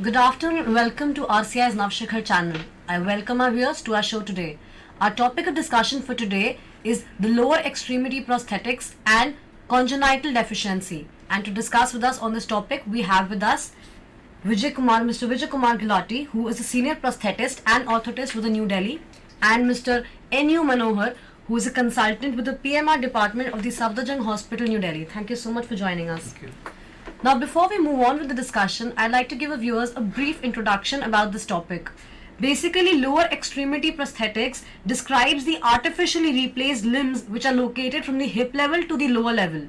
Good afternoon and welcome to RCI's Navshikhar channel. I welcome our viewers to our show today. Our topic of discussion for today is the lower extremity prosthetics and congenital deficiency. And to discuss with us on this topic, we have with us Mr. Vijay Kumar Gilati, who is a senior prosthetist and orthotist with the New Delhi, and Mr. N.U. Manohar, who is a consultant with the PMR department of the Safdarjung Hospital, New Delhi. Thank you so much for joining us. Thank you. Now, before we move on with the discussion, I'd like to give our viewers a brief introduction about this topic. Basically, lower extremity prosthetics describes the artificially replaced limbs which are located from the hip level to the lower level.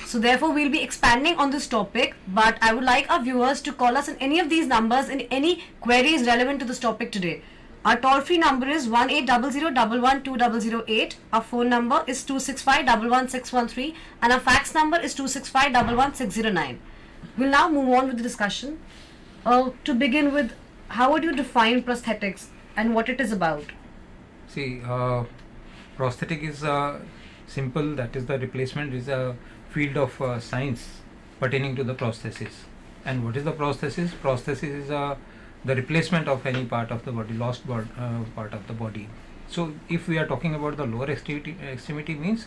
So therefore, we'll be expanding on this topic, but I would like our viewers to call us in any of these numbers in any queries relevant to this topic today. Our toll-free number is 1800112008. Our phone number is 265111613 and our fax number is 265111609. We'll now move on with the discussion. To begin with, how would you define prosthetics and what it is about? See, prosthetic is simple, that is the replacement is a field of science pertaining to the prosthesis. And what is the prosthesis? Prosthesis is the replacement of any part of the body, lost part of the body. So if we are talking about the lower extremity means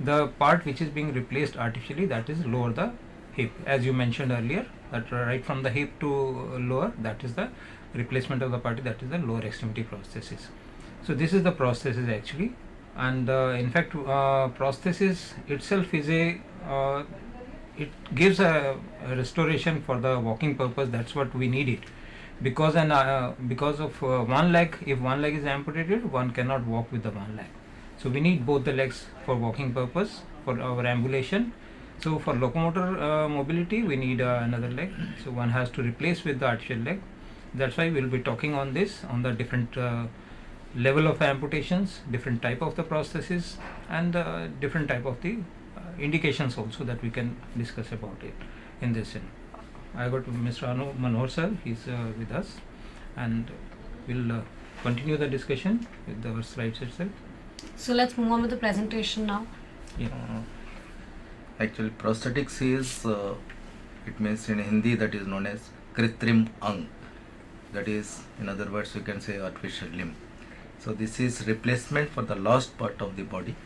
the part which is being replaced artificially, that is lower the hip, as you mentioned earlier, that right from the hip to lower, that is the replacement of the part, that is the lower extremity prosthesis. So this is the prosthesis actually, and in fact prosthesis itself is it gives a restoration for the walking purpose. That's what we need it, because of one leg, if one leg is amputated, one cannot walk with the one leg. So we need both the legs for walking purpose, for our ambulation. So for locomotor mobility, we need another leg. So one has to replace with the artificial leg. That's why we'll be talking on this, on the different level of amputations, different type of the prosthesis, and different type of the indications also that we can discuss about it in this. I got Mr. Manohar sir, he's with us, and we'll continue the discussion with our slides itself. So let's move on with the presentation now. Yeah. Actually, prosthetics is, it means in Hindi that is known as Kritrim Ang. That is, in other words, you can say artificial limb. So this is replacement for the lost part of the body.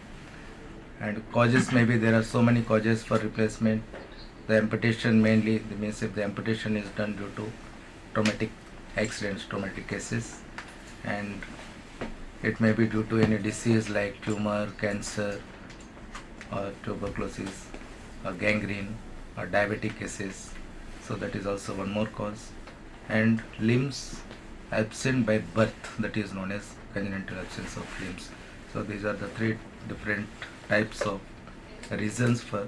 And causes, maybe there are so many causes for replacement. The amputation mainly, means if the amputation is done due to traumatic accidents, traumatic cases, and it may be due to any disease like tumor, cancer, or tuberculosis, or gangrene, or diabetic cases. So that is also one more cause. And limbs absent by birth, that is known as congenital absence of limbs. So these are the three different types of reasons for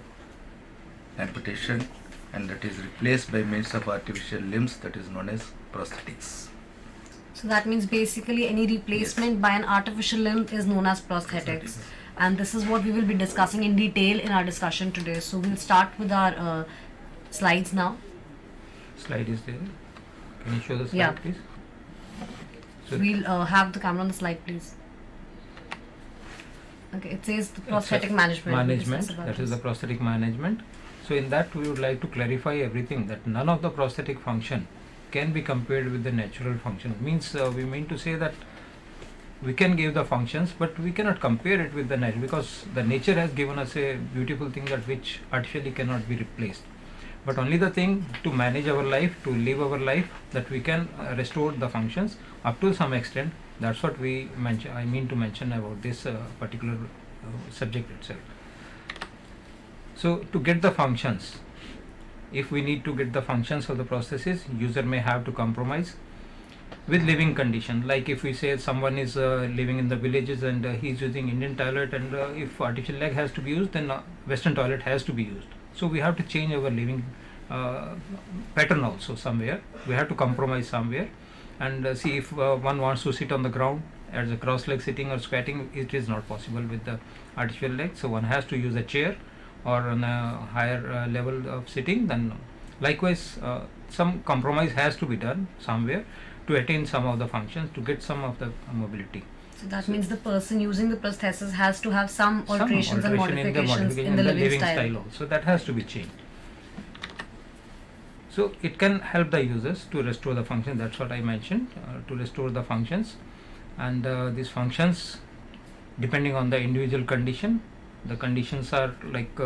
amputation, and that is replaced by means of artificial limbs, that is known as prosthetics. So that means basically any replacement by an artificial limb is known as prosthetics. And this is what we will be discussing in detail in our discussion today. So we'll start with our slides now. Slide is there. Can you show the slide, Yeah. please? So We'll have the camera on the slide, please. Okay, it says the prosthetic management. We'll discuss about That is this. the prosthetic management. So in that we would like to clarify everything, that none of the prosthetic function can be compared with the natural function. Means we mean to say that we can give the functions, but we cannot compare it with the nature, because the nature has given us a beautiful thing that which artificially cannot be replaced. But only the thing to manage our life, to live our life, that we can restore the functions up to some extent. That's what we mention. I mean to mention about this particular subject itself. So to get the functions, if we need to get the functions of the prosthesis, user may have to compromise with living condition. Like if we say someone is living in the villages and he is using Indian toilet, and if artificial leg has to be used, then Western toilet has to be used. So we have to change our living pattern also somewhere. We have to compromise somewhere, and see if one wants to sit on the ground as a cross leg sitting or squatting, it is not possible with the artificial leg. So one has to use a chair or on a higher level of sitting. Then likewise some compromise has to be done somewhere to attain some of the functions, to get some of the mobility. So that means the person using the prosthesis has to have some alterations and alteration modifications in the living style. also. That has to be changed. So it can help the users to restore the function. That's what I mentioned, to restore the functions. And these functions, depending on the individual condition, the conditions are like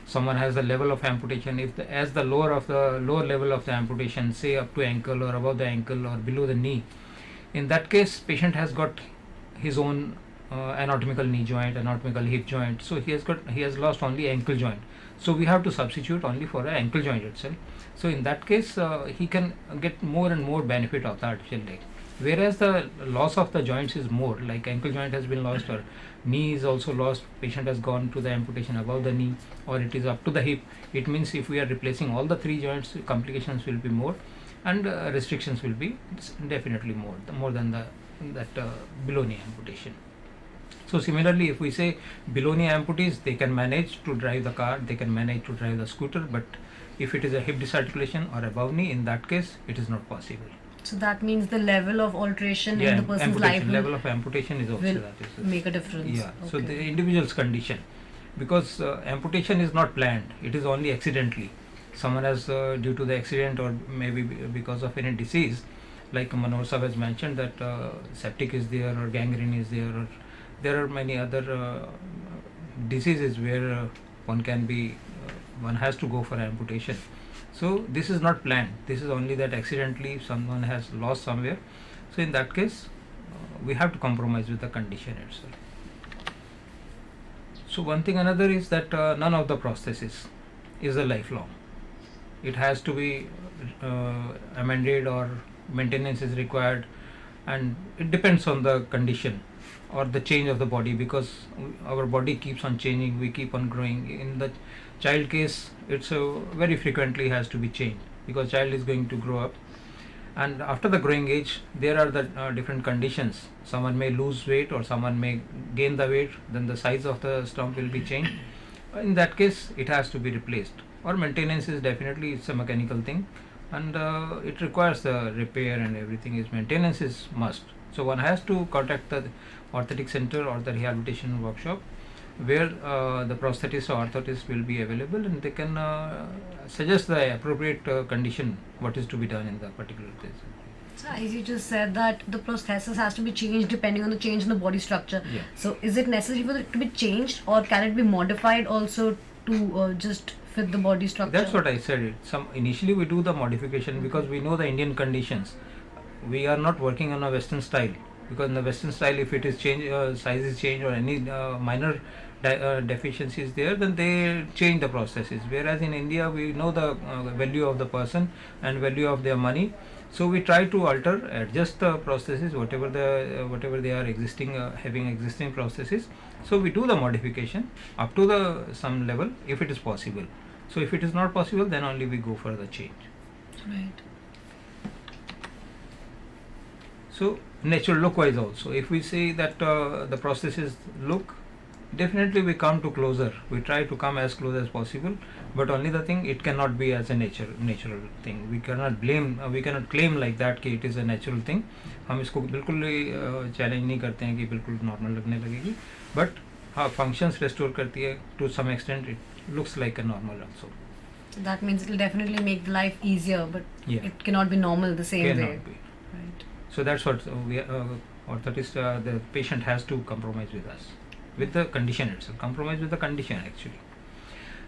someone has the level of amputation. If as the lower level of the amputation, say up to ankle or above the ankle or below the knee, in that case patient has got his own anatomical knee joint, anatomical hip joint, so he has lost only ankle joint, so we have to substitute only for an ankle joint itself. So in that case he can get more and more benefit of the artificial leg, whereas the loss of the joints is more, like ankle joint has been lost or knee is also lost, patient has gone to the amputation above the knee or it is up to the hip. It means if we are replacing all the three joints, complications will be more and restrictions will be definitely more than that below knee amputation. So similarly, if we say below knee amputees, they can manage to drive the car, they can manage to drive the scooter, but if it is a hip disarticulation or above knee, in that case it is not possible. So that means the level of alteration in the person's life level of amputation is also make a difference. Yeah. Okay. So the individual's condition, because amputation is not planned, it is only accidentally. Someone has due to the accident or maybe because of any disease, like Manoj Sahab has mentioned that septic is there or gangrene is there, or there are many other diseases where one has to go for amputation. So this is not planned, this is only that accidentally someone has lost somewhere. So in that case we have to compromise with the condition itself. So one thing another is that none of the prosthesis is a lifelong. It has to be amended or maintenance is required, and it depends on the condition or the change of the body, because our body keeps on changing, we keep on growing. In the child case, it's very frequently has to be changed because child is going to grow up, and after the growing age there are the different conditions. Someone may lose weight or someone may gain the weight, then the size of the stump will be changed. In that case it has to be replaced, or maintenance is definitely, it's a mechanical thing, and it requires the repair and everything. Is maintenance is must. So one has to contact the orthotic center or the rehabilitation workshop where the prosthetist or orthotist will be available, and they can suggest the appropriate condition what is to be done in the particular case. So as you just said that the prosthesis has to be changed depending on the change in the body structure. Yeah. So is it necessary for it to be changed, or can it be modified also to just fit the body structure? That's what I said. Initially we do the modification because we know the Indian conditions. We are not working on a Western style, because in the Western style, if it is size is changed or any minor deficiency is there, then they change the processes. Whereas in India, we know the value of the person and value of their money, so we try to adjust the processes, whatever they are existing, having existing processes. So we do the modification up to some level if it is possible. So if it is not possible, then only we go for the change. Right. So natural look wise also, if we say that the processes look, definitely we come to closer, we try to come as close as possible, but only the thing, it cannot be as a natural thing. We cannot claim like that कि it is a natural thing. हम इसको बिल्कुल challenge नहीं करते हैं कि बिल्कुल normal लगने लगेगी, बट हाँ फंक्शंस रेस्टोर करती है to some extent. It looks like a normal also. So that means it will definitely make the life easier, but Yeah. it cannot be normal the same way. Cannot be. Right. So that's what we orthotist, the patient has to compromise with us, with the condition itself. Compromise with the condition actually.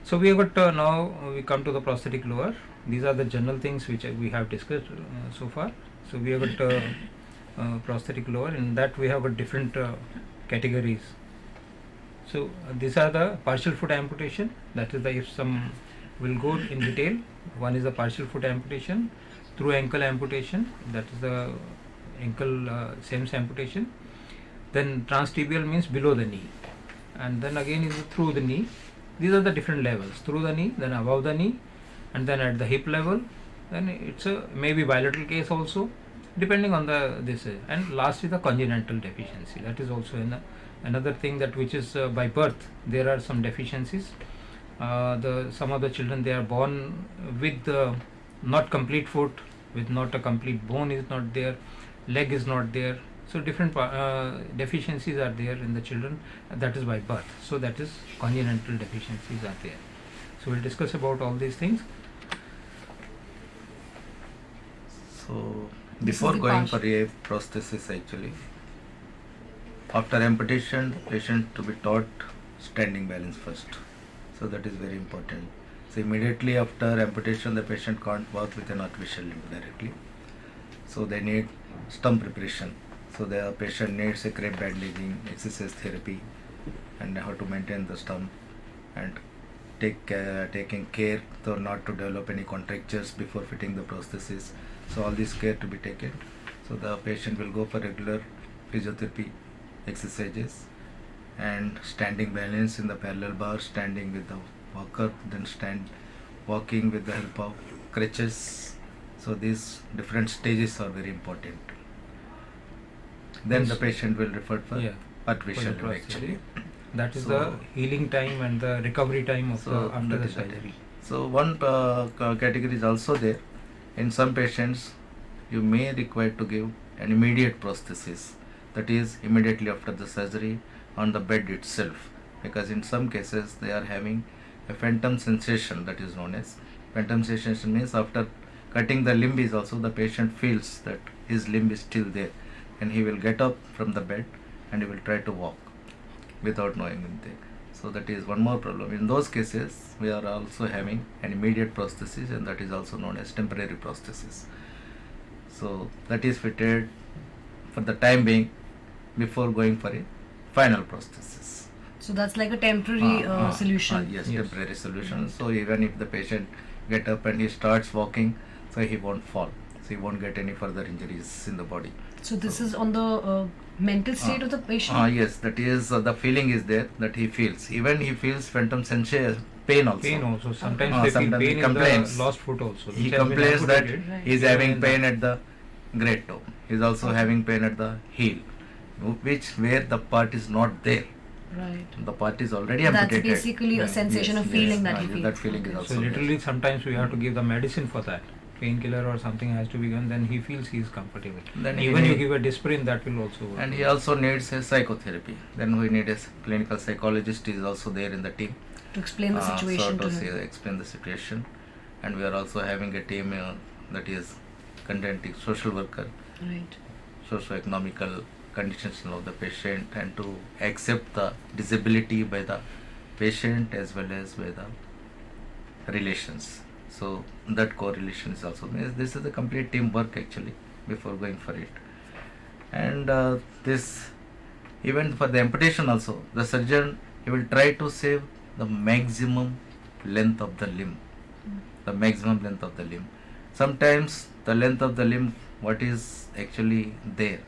So we have got now we come to the prosthetic lower. These are the general things which we have discussed so far. So we have got prosthetic lower. In that we have got different categories. So these are the partial foot amputation. That is the, if some will go in detail. One is the partial foot amputation, through ankle amputation. That is the ankle seams amputation. Then transtibial means below the knee, and then again is through the knee. These are the different levels: through the knee, then above the knee, and then at the hip level. Then it's a maybe bilateral case also, depending on this. And last is the congenital deficiency. That is also another thing that which is by birth there are some deficiencies. Some of the children, they are born with not complete foot, with not a complete bone is not there, leg is not there. So different deficiencies are there in the children, that is by birth. So that is congenital deficiencies are there. So we'll discuss about all these things. So This is before the going partial. for a prosthesis, actually, after amputation, the patient to be taught standing balance first. So that is very important. So immediately after amputation, the patient can't walk with an artificial limb directly. So they need stump preparation. So the patient needs a crepe bandaging, exercise therapy, and how to maintain the stump and taking care so not to develop any contractures before fitting the prosthesis. So all this care to be taken. So the patient will go for regular physiotherapy exercises and standing balance in the parallel bar, standing with the walker, then walking with the help of crutches. So these different stages are very important. Then Yes. the patient will refer for Yeah. artificial For the limb actually. That is So- the healing time and the recovery time of So after that the is that. surgery. So one category is also there. In some patients, you may require to give an immediate prosthesis, that is immediately after the surgery on the bed itself, because in some cases they are having a phantom sensation, that is known as phantom sensation. Means after cutting the limb is also the patient feels that his limb is still there, and he will get up from the bed and he will try to walk without knowing anything. So that is one more problem. In those cases, we are also having an immediate prosthesis, and that is also known as temporary prosthesis. So that is fitted for the time being before going for a final prosthesis. So that's like a temporary solution. Yes, Yes. temporary solution. So even if the patient get up and he starts walking, so he won't fall. So he won't get any further injuries in the body. So this is on the mental state of the patient. Yes, that is the feeling is there that he feels. Even he feels phantom sensation, pain also. Pain also. Sometimes Ah, they feel sometimes he pain in complains. the lost foot also. He which has been complains that amputated. Right. he is Yeah, having and pain at the great toe. He is also Okay. having pain at the heel, where the part is not there. Right. The part is already That's amputated. basically a Yeah. sensation Yes, of feeling yes. that he Yes, feels. that feeling is Okay. also So literally yes. sometimes we have to give the medicine for that. Painkiller or something has to be given, then he feels he is comfortable. Then he Even you need- give a Disprin, that will also work. And he also needs a psychotherapy. Then we need a clinical psychologist is also there in the team. To explain the situation So to to him. explain the situation. And we are also having a team that is contenting social worker, Right. socio-economical conditions of the patient, and to accept the disability by the patient as well as by the relations. So that correlation is also this is a complete teamwork actually before going for it. And this even for the amputation also, the surgeon he will try to save the maximum length of the limb, the maximum length of the limb. Sometimes the length of the limb what is actually there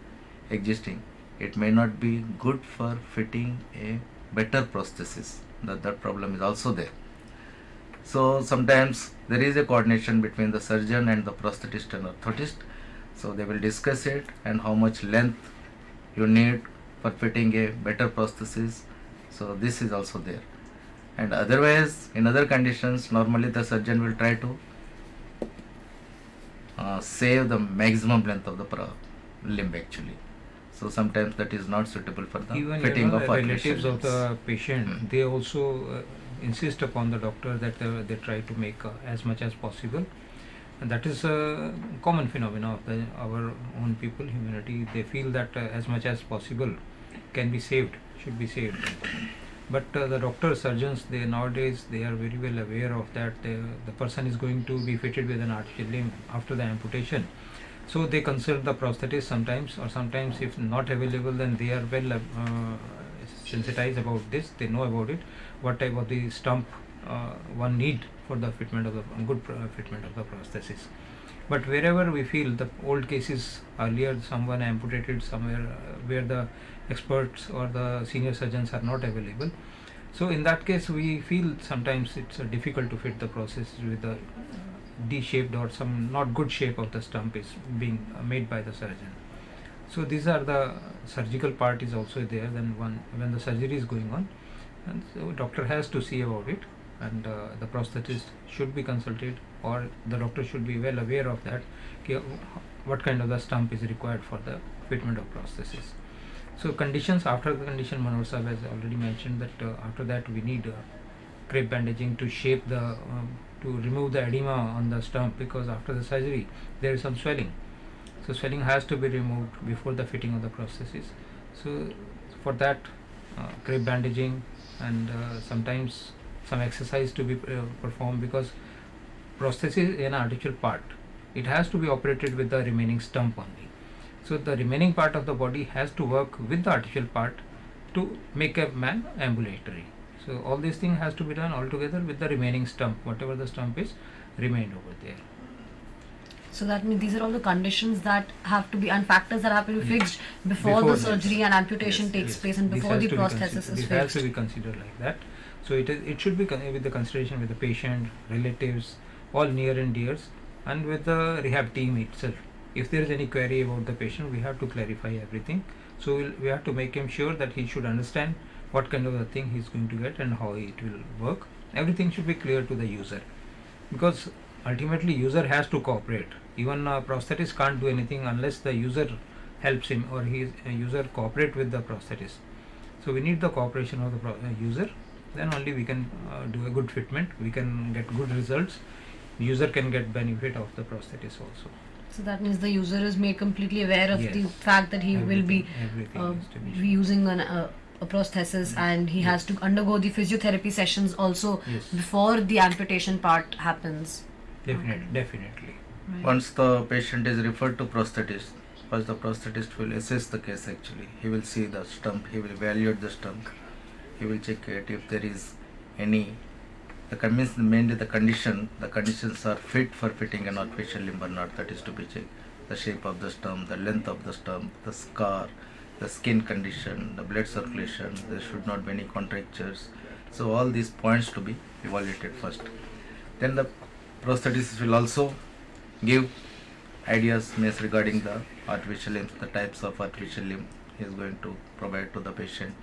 existing, it may not be good for fitting a better prosthesis. That problem is also there. So sometimes there is a coordination between the surgeon and the prosthetist and orthotist. So they will discuss it and how much length you need for fitting a better prosthesis. So this is also there. And otherwise, in other conditions, normally the surgeon will try to save the maximum length of the limb actually. So sometimes that is not suitable for the Even fitting of relatives artificial of the patient, Hmm. they also insist upon the doctor that they try to make as much as possible. And that is a common phenomena of our own people, humanity. They feel that as much as possible can be saved, should be saved. But the doctors, surgeons, they nowadays they are very well aware of that. The person is going to be fitted with an artificial limb after the amputation. So they consult the prosthetist sometimes, or sometimes if not available, then they are well sensitized about this. They know about it, what type of the stump one need for the fitment of the good fitment of the prosthesis. But wherever we feel the old cases earlier, someone amputated somewhere where the experts or the senior surgeons are not available. So in that case, we feel sometimes it's difficult to fit the prosthesis with the D-shaped or some not good shape of the stump is being made by the surgeon. So these are the surgical part is also there. Then when the surgery is going on, and so doctor has to see about it, and the prosthetist should be consulted, or the doctor should be well aware of that. What kind of the stump is required for the fitment of prosthesis. So conditions after the condition, Manoj Sahab has already mentioned that after that we need crepe bandaging to shape the to remove the edema on the stump, because after the surgery there is some swelling. So swelling has to be removed before the fitting of the prosthesis. So for that, crepe bandaging and sometimes some exercise to be performed, because prosthesis is an artificial part. It has to be operated with the remaining stump only. So the remaining part of the body has to work with the artificial part to make a man ambulatory. So all these things has to be done all together with the remaining stump, whatever the stump is remained over there. So that means these are all the conditions that have to be, and factors that have to be fixed before the Before, surgery and amputation takes Yes, place, and this before has the to be prosthesis is this has to fixed. be considered like that. So it should be with the consideration with the patient, relatives, all near and dears, and with the rehab team itself. If there is any query about the patient, we have to clarify everything. So we have to make him sure that he should understand what kind of a thing he is going to get and how it will work. Everything should be clear to the user, because ultimately user has to cooperate. Even prosthetist can't do anything unless the user helps him or user cooperate with the prosthetist. So we need the cooperation of the user. Then only we can do a good fitment. We can get good results. User can get benefit of the prosthesis also. So that means the user is made completely aware of the Yes. fact that he will be Everything is to be be using a prosthesis, and he has to undergo the physiotherapy sessions also Yes. before the amputation part happens. Definitely. Right. Once the patient is referred to prosthetist, first the prosthetist will assess the case actually. He will see the stump, he will evaluate the stump, he will check it if there is any, mainly the conditions are fit for fitting an artificial limb or not, that is to be checked. The shape of the stump, the length of the stump, the scar, the skin condition, the blood circulation, there should not be any contractures. So all these points to be evaluated first. Then the prosthetist will also give ideas regarding the artificial limbs, the types of artificial limb he is going to provide to the patient,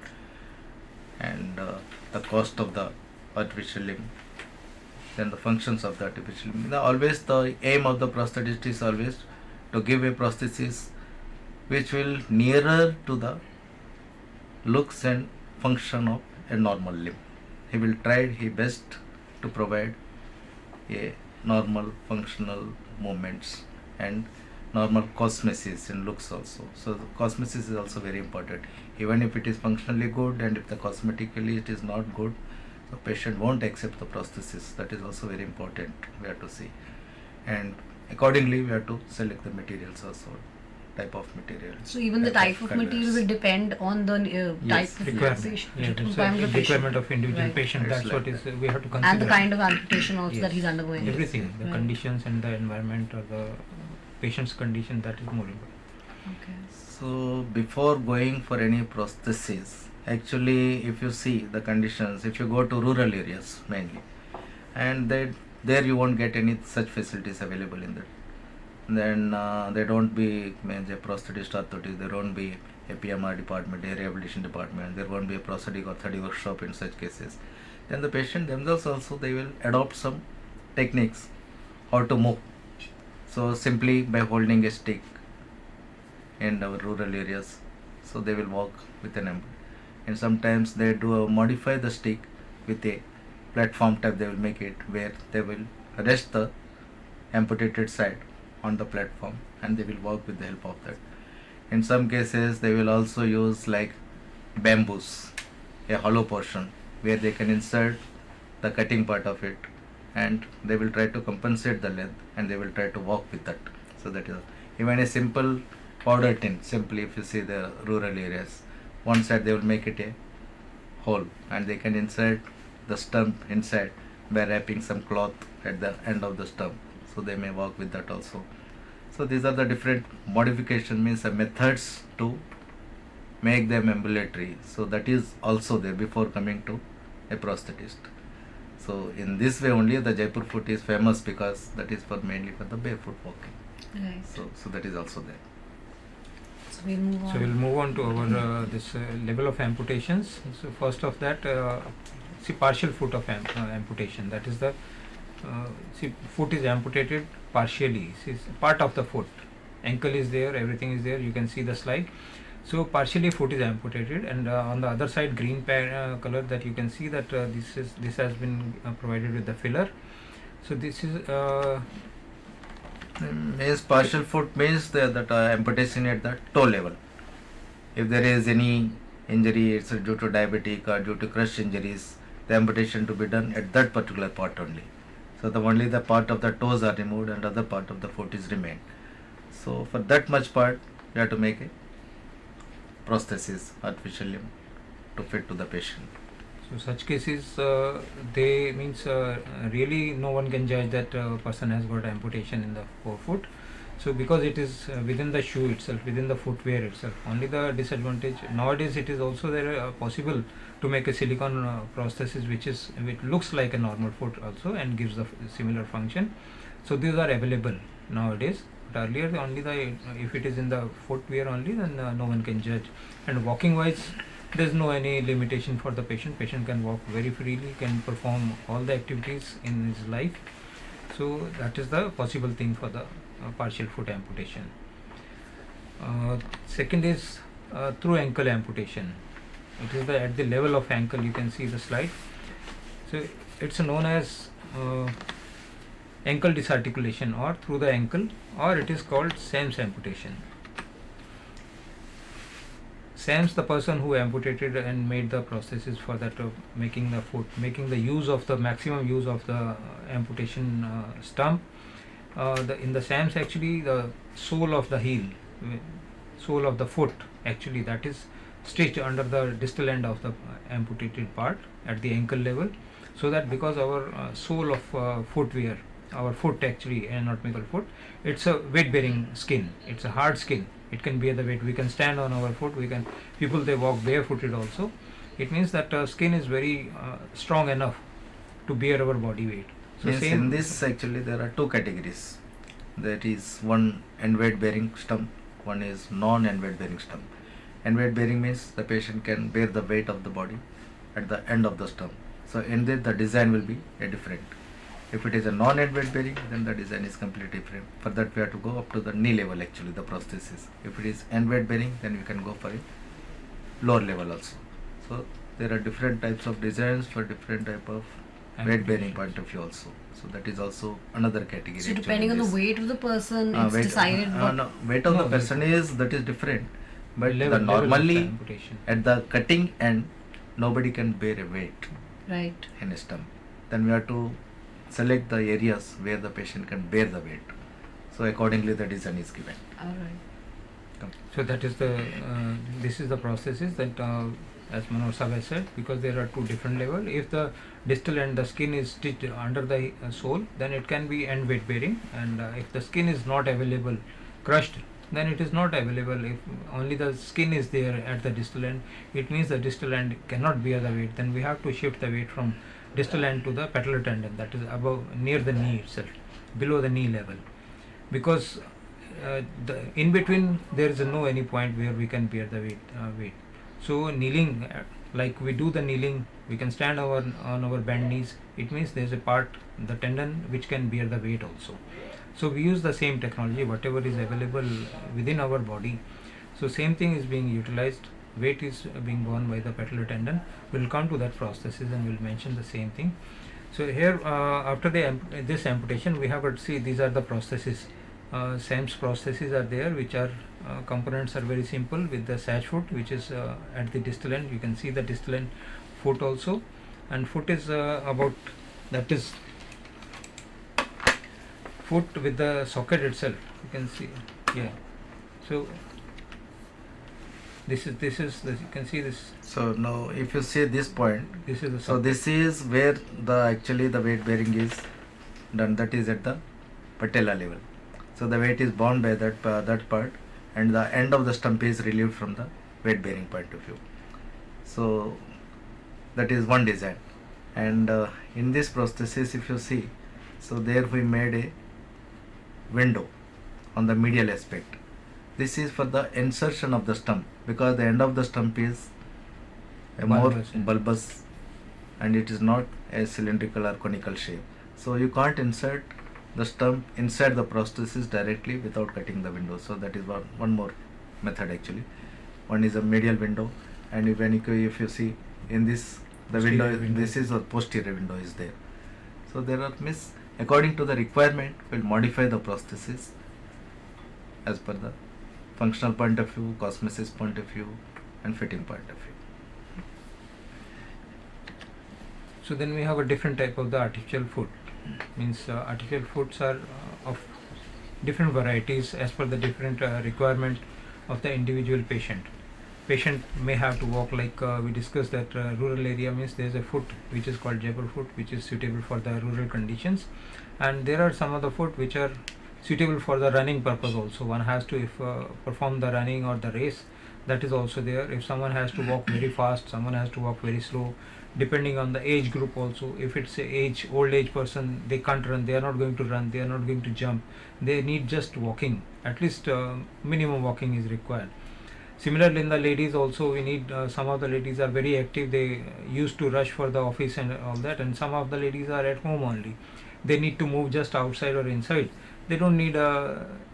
and the cost of the artificial limb, then the functions of the artificial limb. Always the aim of the prosthetist is always to give a prosthesis which will nearer to the looks and function of a normal limb. He will try his best to provide a normal functional movements and normal cosmesis in looks also. So the cosmesis is also very important. Even if it is functionally good and if the cosmetically it is not good, the patient won't accept the prosthesis. That is also very important, we have to see. And accordingly we have to select the materials also, type of material. So even the type of material colours. will depend on the type of Requirement. patient, Yeah, that's requirement a of patient. requirement of individual Right. patient. It's That's like what is that. we have to consider. And the kind of amputation also that Yes. he's undergoing. Everything, the Right. conditions and the environment or the patient's condition, that is more important. Okay. So before going for any prosthesis, actually if you see the conditions, if you go to rural areas mainly, and there you won't get any such facilities available in that. Then there don't be a prosthetist orthotist, there won't be a PMR department, a rehabilitation department, there won't be a prosthetic orthopedic workshop in such cases. Then the patient themselves also, they will adopt some techniques how to move. So simply by holding a stick in our rural areas, so they will walk with an ambulance. And sometimes they do modify the stick with a platform type, they will make it where they will rest the amputated side on the platform and they will walk with the help of that. In some cases they will also use like bamboos, a hollow portion where they can insert the cutting part of it, and they will try to compensate the length and they will try to walk with that. So that is even a simple powder tin, simply if you see the rural areas, one side they will make it a hole and they can insert the stump inside by wrapping some cloth at the end of the stump, so they may walk with that also. So these are the different modification, means methods to make them ambulatory. So that is also there before coming to a prosthetist. So in this way only the Jaipur foot is famous, because that is for mainly for the barefoot walking. Right. So that is also there. So we'll move on. So we'll move on to our this level of amputations. So first of that, see partial foot of amputation. That is the foot is amputated partially. See, part of the foot, ankle is there, everything is there. You can see the slide. So partially foot is amputated, and on the other side, green color, that you can see that this has been provided with the filler. So this is Means partial foot means that amputation at the toe level. If there is any injury, it's due to diabetic or due to crush injuries, the amputation to be done at that particular part only. So only the part of the toes are removed and other part of the foot is remained. So for that much part, you have to make a prosthesis, artificial limb, to fit to the patient. So such cases, they means really no one can judge that person has got amputation in the forefoot. So because it is within the shoe itself, within the footwear itself, only the disadvantage nowadays it is also there possible to make a silicone prosthesis which looks like a normal foot also and gives the similar function. So these are available nowadays. But earlier only if it is in the footwear only, then no one can judge. And walking wise, there is no any limitation for the patient. Patient can walk very freely, can perform all the activities in his life. So that is the possible thing for the partial foot amputation. Second is through ankle amputation. It is at the level of ankle. You can see the slide. So it's known as ankle disarticulation or through the ankle, or it is called SAMS amputation. SAMS, the person who amputated and made the prosthesis for that making the foot, making the use of the maximum use of the amputation stump. In the SAMS, actually the sole of the heel, sole of the foot, actually that is stitched under the distal end of the amputated part at the ankle level, so that because our sole of footwear, our foot actually anatomical foot, it's a weight bearing skin, it's a hard skin, it can bear the weight. We can stand on our foot, people they walk barefooted also. It means that skin is very strong enough to bear our body weight. So Yes, in this actually there are two categories. That is one end weight bearing stump, one is non end weight bearing stump. End weight bearing means the patient can bear the weight of the body at the end of the stump. So in this the design will be different. If it is a non end weight bearing, then the design is completely different. For that we have to go up to the knee level actually, the prosthesis. If it is end weight bearing, then we can go for a lower level also. So there are different types of designs for different type of weight bearing point of view also. So that is also another category. So depending on the weight of the person, it's weight, decided what. no, weight of the person is that is different. But level of normally amputation. at the cutting end, nobody can bear a weight Right. in a stump. Then we have to select the areas where the patient can bear the weight. So accordingly the design is given. All right. So that is this is the processes that as Manoj Sahab has said, because there are two different levels. If the distal and the skin is stitched under the sole, then it can be end weight bearing, and if the skin is not available, crushed, then it is not available. If only the skin is there at the distal end, it means the distal end cannot bear the weight. Then we have to shift the weight from distal end to the patellar tendon, that is above, near the knee itself, below the knee level, because in between there is no any point where we can bear the weight. So kneeling, like we do the kneeling, we can stand on our bent knees. It means there is a part, the tendon, which can bear the weight also. So we use the same technology, whatever is available within our body. So same thing is being utilized. Weight is being borne by the patellar tendon. We'll come to that prosthesis and we'll mention the same thing. So here after this amputation, we have to see these are the prostheses. SAMS prostheses are there, which are components are very simple, with the sage foot, which is at the distal end. You can see the distal end foot also, and foot is about, that is foot with the socket itself. You can see, yeah. So this is you can see this. So now if you see this point, This is the so socket. this is where the actually the weight bearing is done, that is at the patella level. So the weight is borne by that part, and the end of the stump is relieved from the weight bearing point of view. So that is one design. And in this prosthesis, if you see, so there we made a window on the medial aspect. This is for the insertion of the stump, because the end of the stump is a more bulbous and it is not a cylindrical or conical shape. So you can't insert the stump inside the prosthesis directly without cutting the window. So that is one more method actually. One is a medial window, and if you see in this, the Posterior window, window. this is a posterior window is there. So there are According to the requirement, we'll modify the prosthesis as per the functional point of view, cosmesis point of view, and fitting point of view. So then we have a different type of the artificial foot. Means artificial foots are of different varieties as per the different requirement of the individual patient. Patient may have to walk like we discussed that rural area means there is a foot which is called Jaipur foot, which is suitable for the rural conditions, and there are some of the foot which are suitable for the running purpose also. One has to if perform the running or the race, that is also there. If someone has to walk very fast, someone has to walk very slow, depending on the age group also. If it's a old age person, they can't run, they are not going to run, they are not going to jump, they need just walking, at least minimum walking is required. Similarly, in the ladies also, we need some of the ladies are very active, they used to rush for the office and all that, and some of the ladies are at home only, they need to move just outside or inside, they don't need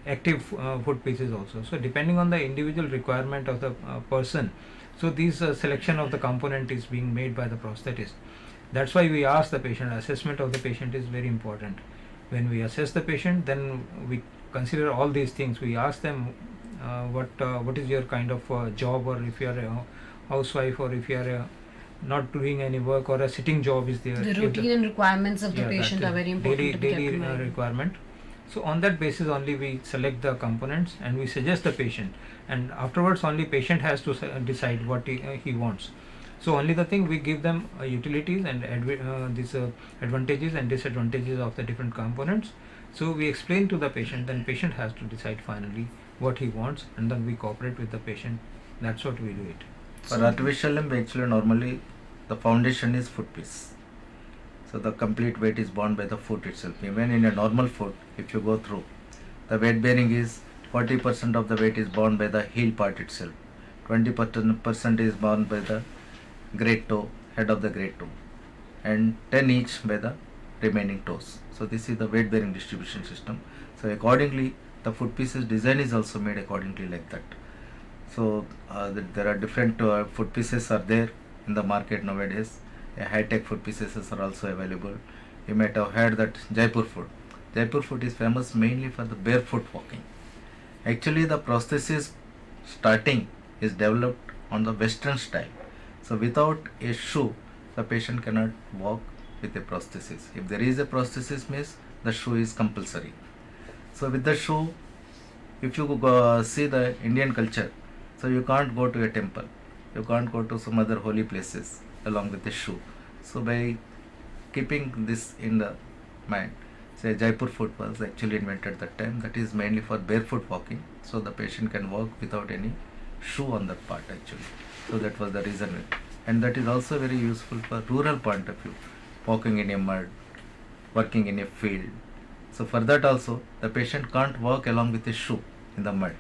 active foot pieces also. So depending on the individual requirement of the person, so this selection of the component is being made by the prosthetist. That's why we ask the patient, assessment of the patient is very important. When we assess the patient, then we consider all these things. We ask them what is your kind of job, or if you are a housewife, or if you are not doing any work, or a sitting job is there. The routine and requirements of the Yeah, patient that are very important to be kept daily in mind. requirement. So on that basis only we select the components and we suggest the patient, and afterwards only patient has to decide what he wants. So only the thing we give them utilities and these advantages and disadvantages of the different components. So we explain to the patient, then patient has to decide finally what he wants, and then we cooperate with the patient. That's what we do it. For artificial limb, actually normally the foundation is foot piece. So the complete weight is borne by the foot itself. Even in a normal foot, if you go through, the weight bearing is 40% of the weight is borne by the heel part itself. 20% is borne by the great toe, head of the great toe, and 10 each by the remaining toes. So this is the weight bearing distribution system. So accordingly, the foot pieces design is also made accordingly like that. So there are different foot pieces are there in the market nowadays. High-tech foot pieces are also available. You might have heard that Jaipur foot. Jaipur foot is famous mainly for the barefoot walking. Actually, the prosthesis starting is developed on the Western style. So without a shoe, the patient cannot walk with a prosthesis. If there is a prosthesis, means the shoe is compulsory. So with the shoe, if you see the Indian culture, so you can't go to a temple, you can't go to some other holy places along with the shoe. So by keeping this in the mind, say Jaipur foot was actually invented at that time. That is mainly for barefoot walking, so the patient can walk without any shoe on that part actually. So that was the reason, and that is also very useful for rural point of view, walking in a mud, working in a field. So for that also the patient can't walk along with a shoe in the mud.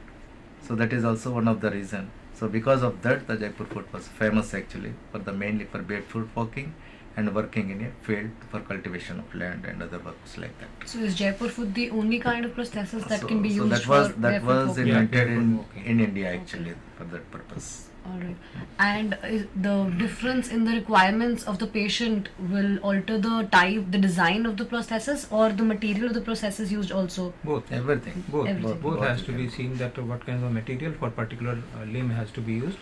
So that is also one of the reason. So because of that, the Jaipur foot was famous actually for the mainly for barefoot walking and working in a field for cultivation of land and other works like that. So is Jaipur foot the only kind of prosthesis that can be used that for was barefoot walking? invented barefoot in walking. India actually for that purpose. Alright. And the difference in the requirements of the patient will alter the type, the design of the prosthesis, or the material of the prosthesis used also? Both. Everything. Both Everything. has you to can- be seen that what kind of material for particular limb has to be used,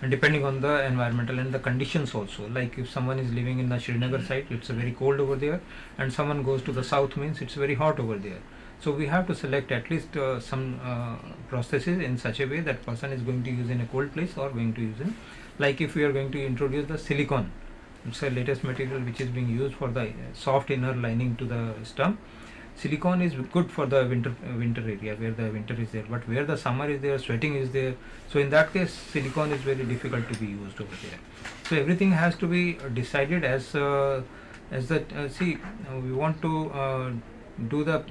and depending on the environmental and the conditions also. Like if someone is living in the Srinagar side, it's very cold over there, and someone goes to the south, means it's very hot over there. So we have to select at least some prosthesis in such a way that person is going to use in a cold place or going to use in, like if we are going to introduce the silicone, it's a latest material which is being used for the soft inner lining to the stump. Silicone is good for the winter area where the winter is there, but where the summer is there, sweating is there, so in that case silicone is very difficult to be used over there. So everything has to be decided as that we want to do the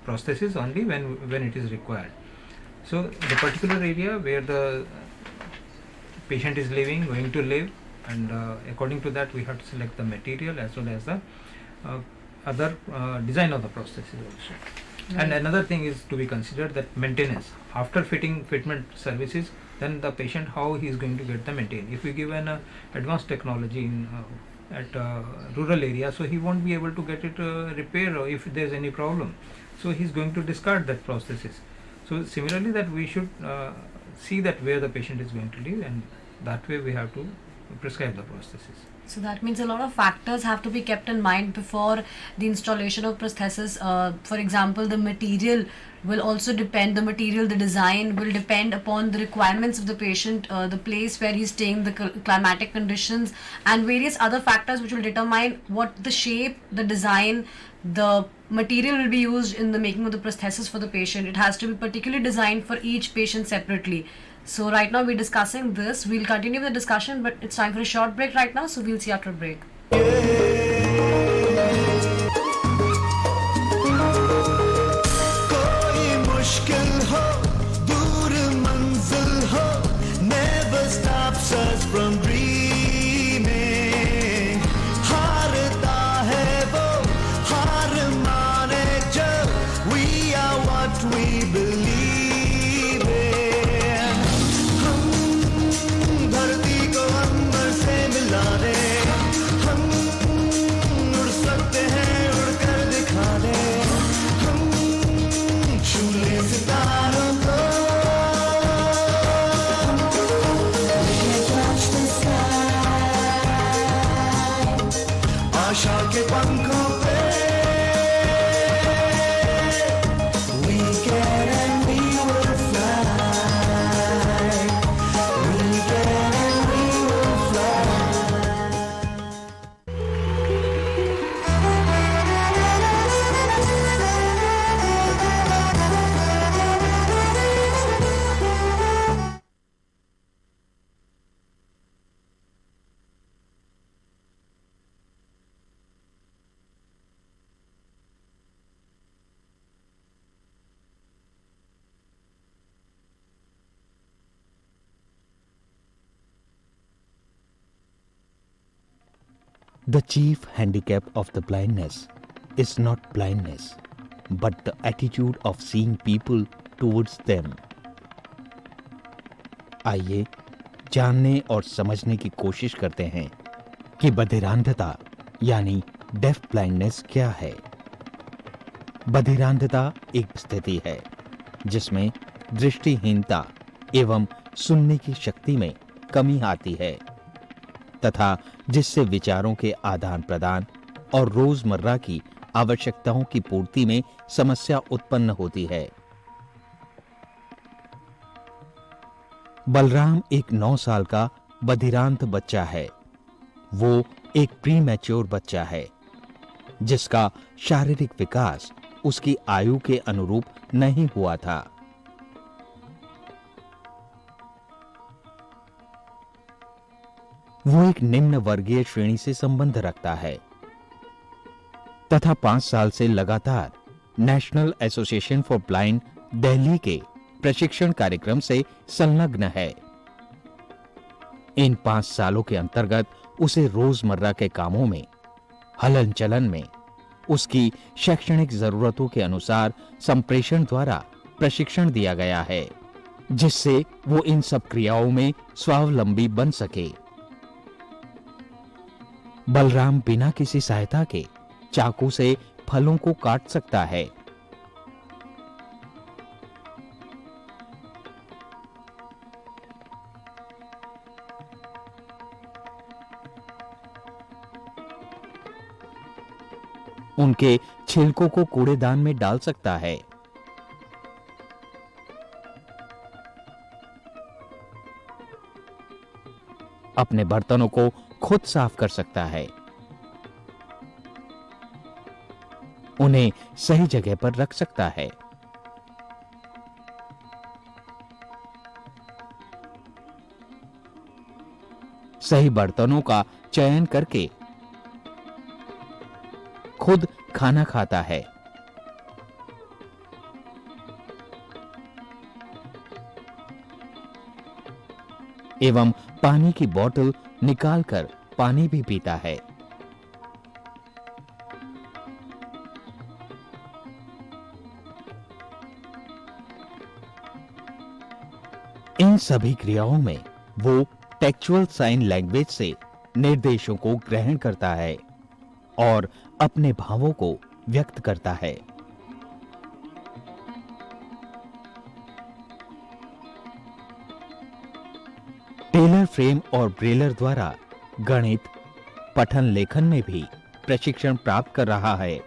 prosthesis only when it is required. So the particular area where the patient is going to live, and according to that we have to select the material as well as the other design of the prosthesis also. And Right. another thing is to be considered, that maintenance after fitment services, then the patient how he is going to get the maintain. If we give an advanced technology in at rural area, so he won't be able to get it repaired or if there's any problem. So he's going to discard that prosthesis. So similarly, that we should see that where the patient is going to live, and that way we have to prescribe the prosthesis. So that means a lot of factors have to be kept in mind before the installation of prosthesis. For example, the material will also depend, the material, the design will depend upon the requirements of the patient, the place where he's staying, the climatic conditions, and various other factors which will determine what the shape, the design, the material will be used in the making of the prosthesis for the patient. It has to be particularly designed for each patient separately. So right now we're discussing this. We'll continue the discussion, but it's time for a short break right now. So we'll see after a break. कोई मुश्किल हो, दूर मंजिल हो, never stops us from dreaming. हारता है वो, हार माने जो, we are what we believe in. हम धरती को अंबर से मिला दे, हम उड़ सकते हैं, उड़कर दिखा दे, हम छूले सितारों को. आशा के पंखों पे we can and we will fly. We can and we will fly. The chief handicap of the blindness is not blindness, but the attitude of seeing people towards them. आइए जानने और समझने की कोशिश करते हैं कि बधिरांधता यानी डेफ ब्लाइंडनेस क्या है। बधिरांधता एक स्थिति है जिसमें दृष्टिहीनता एवं सुनने की शक्ति में कमी आती है तथा जिससे विचारों के आदान प्रदान और रोजमर्रा की आवश्यकताओं की पूर्ति में समस्या उत्पन्न होती है। बलराम एक 9 साल का बधिरांत बच्चा है। वो एक प्रीमैच्योर बच्चा है जिसका शारीरिक विकास उसकी आयु के अनुरूप नहीं हुआ था। वो एक निम्न वर्गीय श्रेणी से संबंध रखता है तथा 5 साल से लगातार national association for blind Delhi के प्रशिक्षण कार्यक्रम से संलग्न है। इन 5 सालों के अंतर्गत उसे रोजमर्रा के कामों में, हलन चलन में, उसकी शैक्षणिक जरूरतों के अनुसार संप्रेषण द्वारा प्रशिक्षण दिया गया है जिससे वो इन सब क्रियाओं में स्वावलंबी बन सके। बलराम बिना किसी सहायता के चाकू से फलों को काट सकता है। उनके छिलकों को कूड़ेदान में डाल सकता है। अपने बर्तनों को खुद साफ कर सकता है। उन्हें सही जगह पर रख सकता है। सही बर्तनों का चयन करके खुद खाना खाता है। एवं पानी की बोतल निकालकर पानी भी पीता है। इन सभी क्रियाओं में वो टेक्चुअल साइन लैंग्वेज से निर्देशों को ग्रहण करता है और अपने भावों को व्यक्त करता है। टेलर फ्रेम और ब्रेलर द्वारा गणित, पठन लेखन में भी प्रशिक्षण प्राप्त कर रहा है।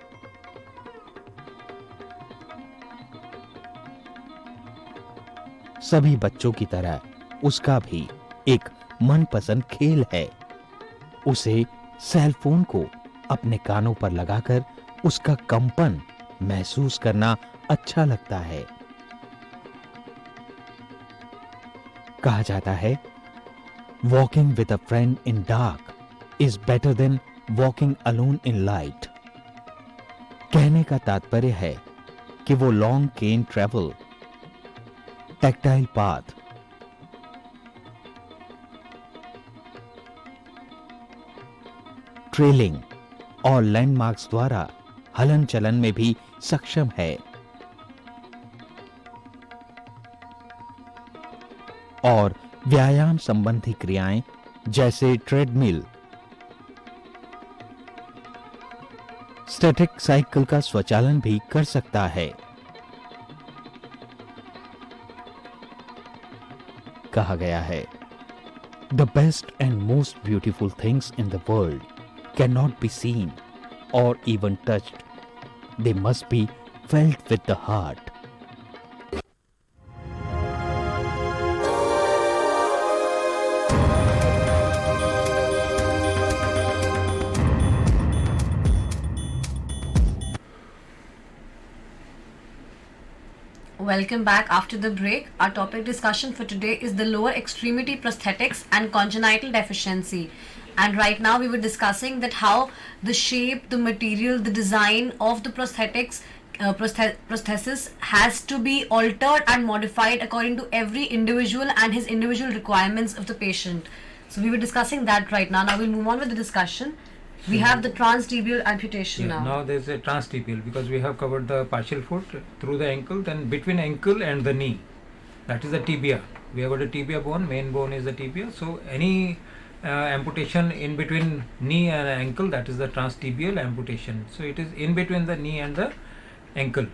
सभी बच्चों की तरह उसका भी एक मनपसंद खेल है। उसे सेल फोन को अपने कानों पर लगाकर उसका कंपन महसूस करना अच्छा लगता है। कहा जाता है, walking with a friend in dark is better than walking alone in light. कहने का तात्पर्य है कि वो लॉन्ग केन ट्रेवल, टैक्टाइल पाथ, ट्रेलिंग और लैंडमार्क्स द्वारा हलन चलन में भी सक्षम है और व्यायाम संबंधी क्रियाएं जैसे ट्रेडमिल, स्टैटिक साइकिल का स्वचालन भी कर सकता है। कहा गया है, the best and most beautiful things in the world can not be seen or even touched, they must be felt with the heart. Welcome back after the break. Our topic discussion for today is the lower extremity prosthetics and congenital deficiency. And right now we were discussing that how the shape, the material, the design of the prosthetics, prosthesis has to be altered and modified according to every individual and his individual requirements of the patient. So we were discussing that right now. Now we'll move on with the discussion. We have the transtibial amputation now. Now there's a transtibial because we have covered the partial foot through the ankle, then between ankle and the knee. That is the tibia. We have got a tibia bone, main bone is the tibia. So any amputation in between knee and ankle, that is the transtibial amputation. So it is in between the knee and the ankle.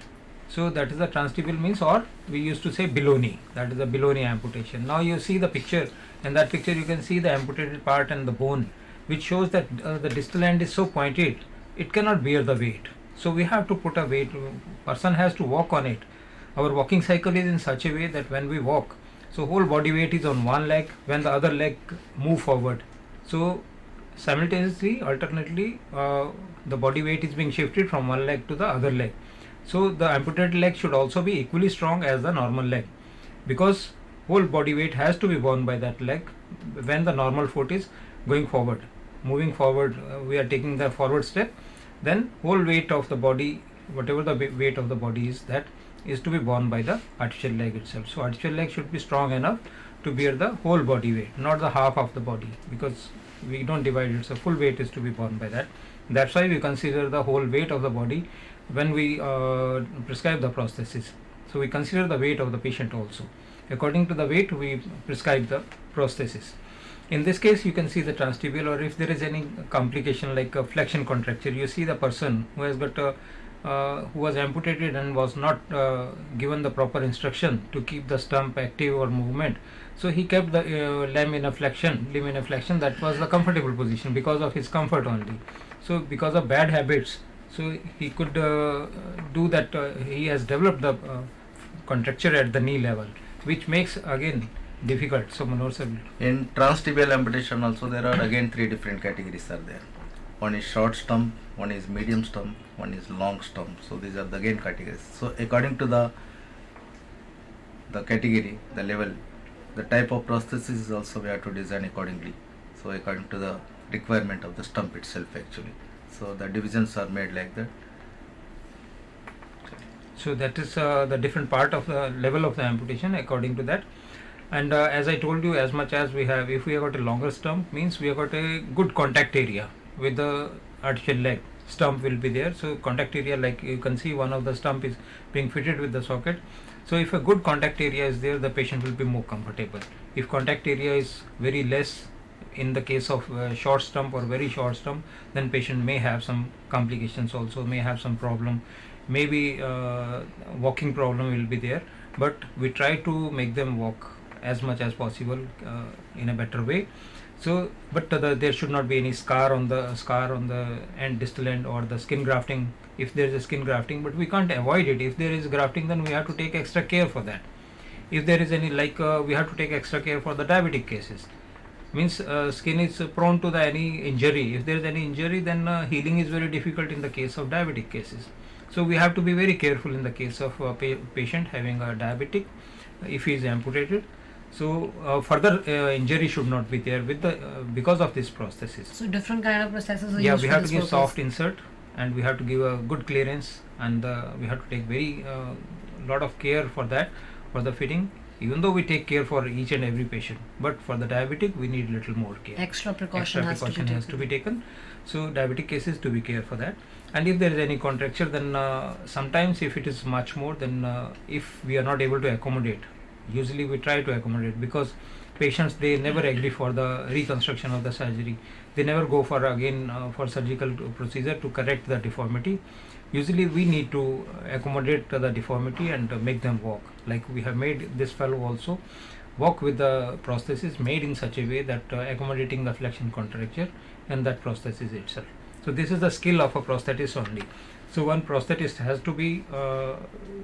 So that is the transtibial means, or we used to say below knee. That is the below knee amputation. Now you see the picture. In that picture you can see the amputated part and the bone, which shows that the distal end is so pointed, it cannot bear the weight. So we have to put a weight, person has to walk on it. Our walking cycle is in such a way that when we walk, so whole body weight is on one leg, when the other leg move forward. So simultaneously, alternately, the body weight is being shifted from one leg to the other leg. So the amputated leg should also be equally strong as the normal leg, because whole body weight has to be borne by that leg when the normal foot is going forward. Moving forward, we are taking the forward step, then whole weight of the body, whatever the weight of the body is, that is to be borne by the artificial leg itself. So artificial leg should be strong enough to bear the whole body weight, not the half of the body, because we don't divide it, so full weight is to be borne by that. That's why we consider the whole weight of the body when we prescribe the prosthesis. So we consider the weight of the patient also. According to the weight, we prescribe the prosthesis. In this case, you can see the transtibial, or if there is any complication like a flexion contracture, you see the person who has got who was amputated and was not given the proper instruction to keep the stump active or movement. So he kept the limb in a flexion. That was the comfortable position because of his comfort only. So because of bad habits, so he could do that. He has developed the contracture at the knee level, which makes again difficult. So Manoj sir, In transtibial amputation also there are again three different categories are there. One is short stump, one is medium stump, one is long stump. So these are the again categories. So according to the category, the level, the type of prosthesis is also we have to design accordingly. So according to the requirement of the stump itself actually. So the divisions are made like that. so that is the different part of the level of the amputation according to that. And as I told you, as much as we have, if we have got a longer stump, means we have got a good contact area with the artificial leg. Stump will be there, so contact area, like you can see, one of the stump is being fitted with the socket. So if a good contact area is there, the patient will be more comfortable. If contact area is very less, in the case of short stump or very short stump, then patient may have some complications also, may have some problem, maybe walking problem will be there, but we try to make them walk as much as possible in a better way. So, but there should not be any scar on the end, distal end, or the skin grafting if there is a skin grafting, but we can't avoid it. If there is grafting, then we have to take extra care for that. If there is any, like we have to take extra care for the diabetic cases. Means skin is prone to any injury. If there is any injury, then healing is very difficult in the case of diabetic cases. So we have to be very careful in the case of patient having a diabetic if he is amputated. So further injury should not be there with the because of this prosthesis. So different kind of prostheses are Yeah, used we for have to this give purpose. soft insert, and we have to give a good clearance, and we have to take very lot of care for that, for the fitting. Even though we take care for each and every patient, but for the diabetic we need little more care. Extra precaution has to be taken. So diabetic cases to be care for that. And if there is any contracture, then sometimes if it is much more, then if we are not able to accommodate, usually we try to accommodate, because patients, they never agree for the reconstruction of the surgery. They never go for again for surgical procedure to correct the deformity. Usually we need to accommodate the deformity and make them walk. Like we have made this fellow also walk with the prosthesis made in such a way that accommodating the flexion contracture and that prosthesis itself. So this is the skill of a prosthetist only. So one prosthetist has to be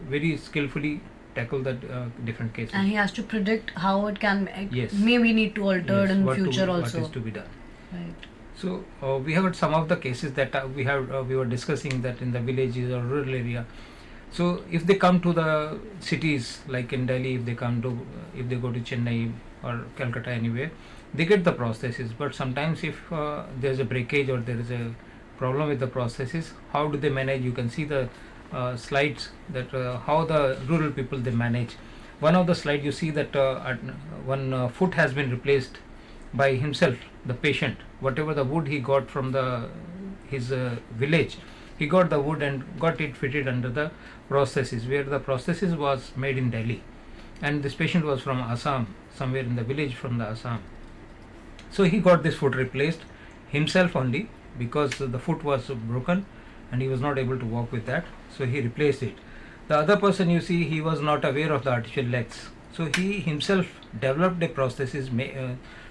very skillfully tackle the different cases. And he has to predict how it can Yes. maybe need to alter Yes, in what future to, also. what is to be done. Right. So we have got some of the cases that we were discussing that in the villages or rural area. So if they come to the cities like in Delhi, if they go to Chennai or Calcutta anywhere, they get the prosthesis. But sometimes if there is a breakage or there is a problem with the prosthesis, how do they manage? You can see the slides that how the rural people they manage. One of the slide you see that one foot has been replaced by himself, the patient. Whatever the wood he got from his village, he got the wood and got it fitted under the prosthesis, where the prosthesis was made in Delhi, and this patient was from Assam, somewhere in the village from the Assam. So he got this foot replaced himself only, because the foot was broken and he was not able to walk with that, so he replaced it. The other person, you see, he was not aware of the artificial legs, so he himself developed a prosthesis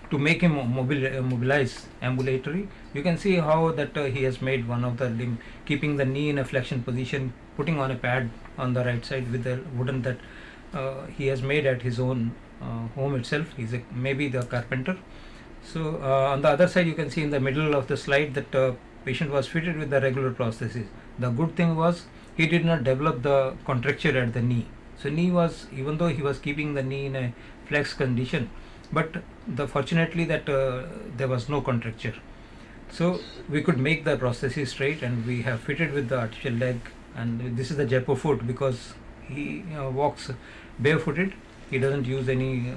to make him mobilize ambulatory. You can see how that he has made one of the limb, keeping the knee in a flexion position, putting on a pad on the right side with the wooden that he has made at his own home itself. He's maybe the carpenter. So on the other side you can see in the middle of the slide that patient was fitted with the regular prosthesis. The good thing was he did not develop the contracture at the knee. So knee was, even though he was keeping the knee in a flex condition, but fortunately that there was no contracture. So we could make the prosthesis straight, and we have fitted with the artificial leg, and this is the Jaipur foot, because he walks barefooted. He doesn't use any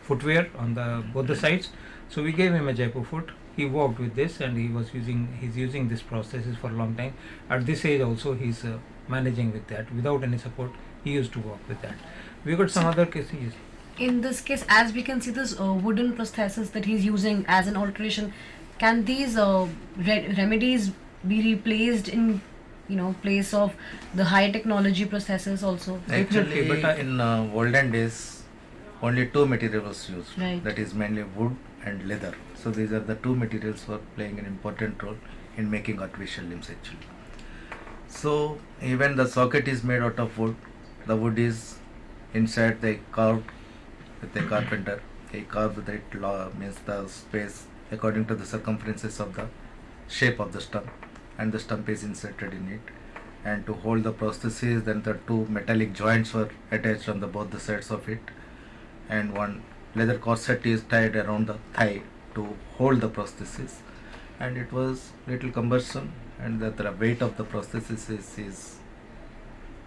footwear on both the sides. So we gave him a Jaipur foot. He walked with this, and he's using this prosthesis for a long time. At this age also he's managing with that without any support. He used to walk with that. We got some other cases. In this case, as we can see this wooden prosthesis that he's using as an alteration, can these remedies be replaced in place of the high technology prosthesis also? Actually, but in olden days, only two materials was used. Right. That is mainly wood and leather. So these are the two materials were playing an important role in making artificial limbs actually. So even the socket is made out of wood. The wood is inside the carved with a carpenter. He carved that means the space according to the circumferences of the shape of the stump, and the stump is inserted in it. And to hold the prosthesis, then the two metallic joints were attached on both the sides of it, and one leather corset is tied around the thigh to hold the prosthesis. And it was little cumbersome, and that the weight of the prosthesis is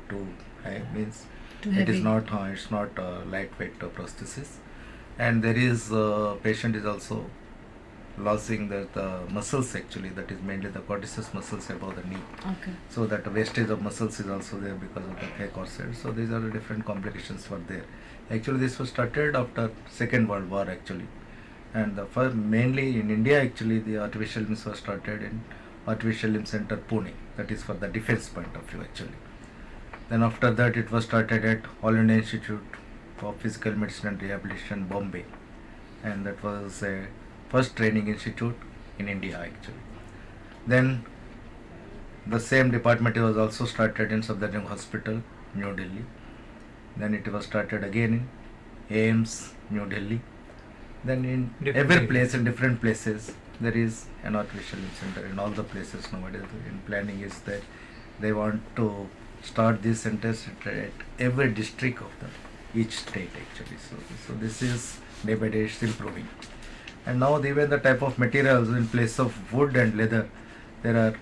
too high, means Too it is heavy. not it's not lightweight prosthesis. And there is patient is also losing the muscles actually, that is mainly the quadriceps muscles above the knee. Okay. So that wastage of muscles is also there because of the thigh corset. So these are the different complications were there. Actually this was started after Second World War actually, And mainly in India, actually, the artificial limbs were started in Artificial Limb Center, Pune. That is for the defense point of view, actually. Then after that, it was started at All India Institute for Physical Medicine and Rehabilitation, Bombay, and that was a first training institute in India, actually. Then the same department was also started in Safdarjung Hospital, New Delhi. Then it was started again in AIMS, New Delhi. Then in Different every areas. place, in different places, there is an artificial limb center. In all the places nowadays, in planning is that they want to start these centers at every district of each state, actually. So this is day by day it's improving. And now even the type of materials, in place of wood and leather, there are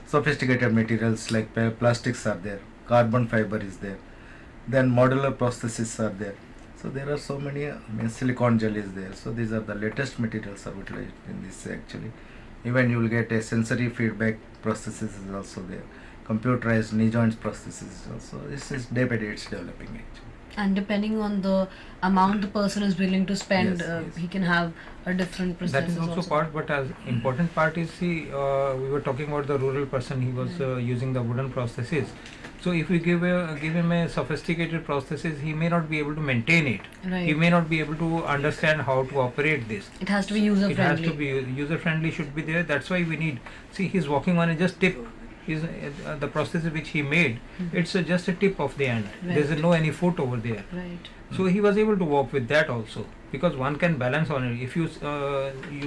sophisticated materials like plastics are there, carbon fiber is there, then modular prostheses are there. So there are so many, silicone gel is there. So these are the latest materials are utilized in this, actually. Even you will get a sensory feedback prosthesis is also there. Computerized knee joints prosthesis is also. This is day by day it's developing, actually. And depending on the amount the person is willing to spend, Yes, yes. he can have a different That prosthesis is also part, but as important part is, see, we were talking about the rural person. He was using the wooden prosthesis. So if we give him a sophisticated prosthesis, he may not be able to maintain it. Right. He may not be able to understand how to operate this. It has to be user It has friendly. to be user friendly. Should be there. That's why we need. See, he's walking on a just tip. Is the prosthesis which he made? It's just a tip of the hand. Right. There's no any foot over there. Right. So he was able to walk with that also, because one can balance on it. If you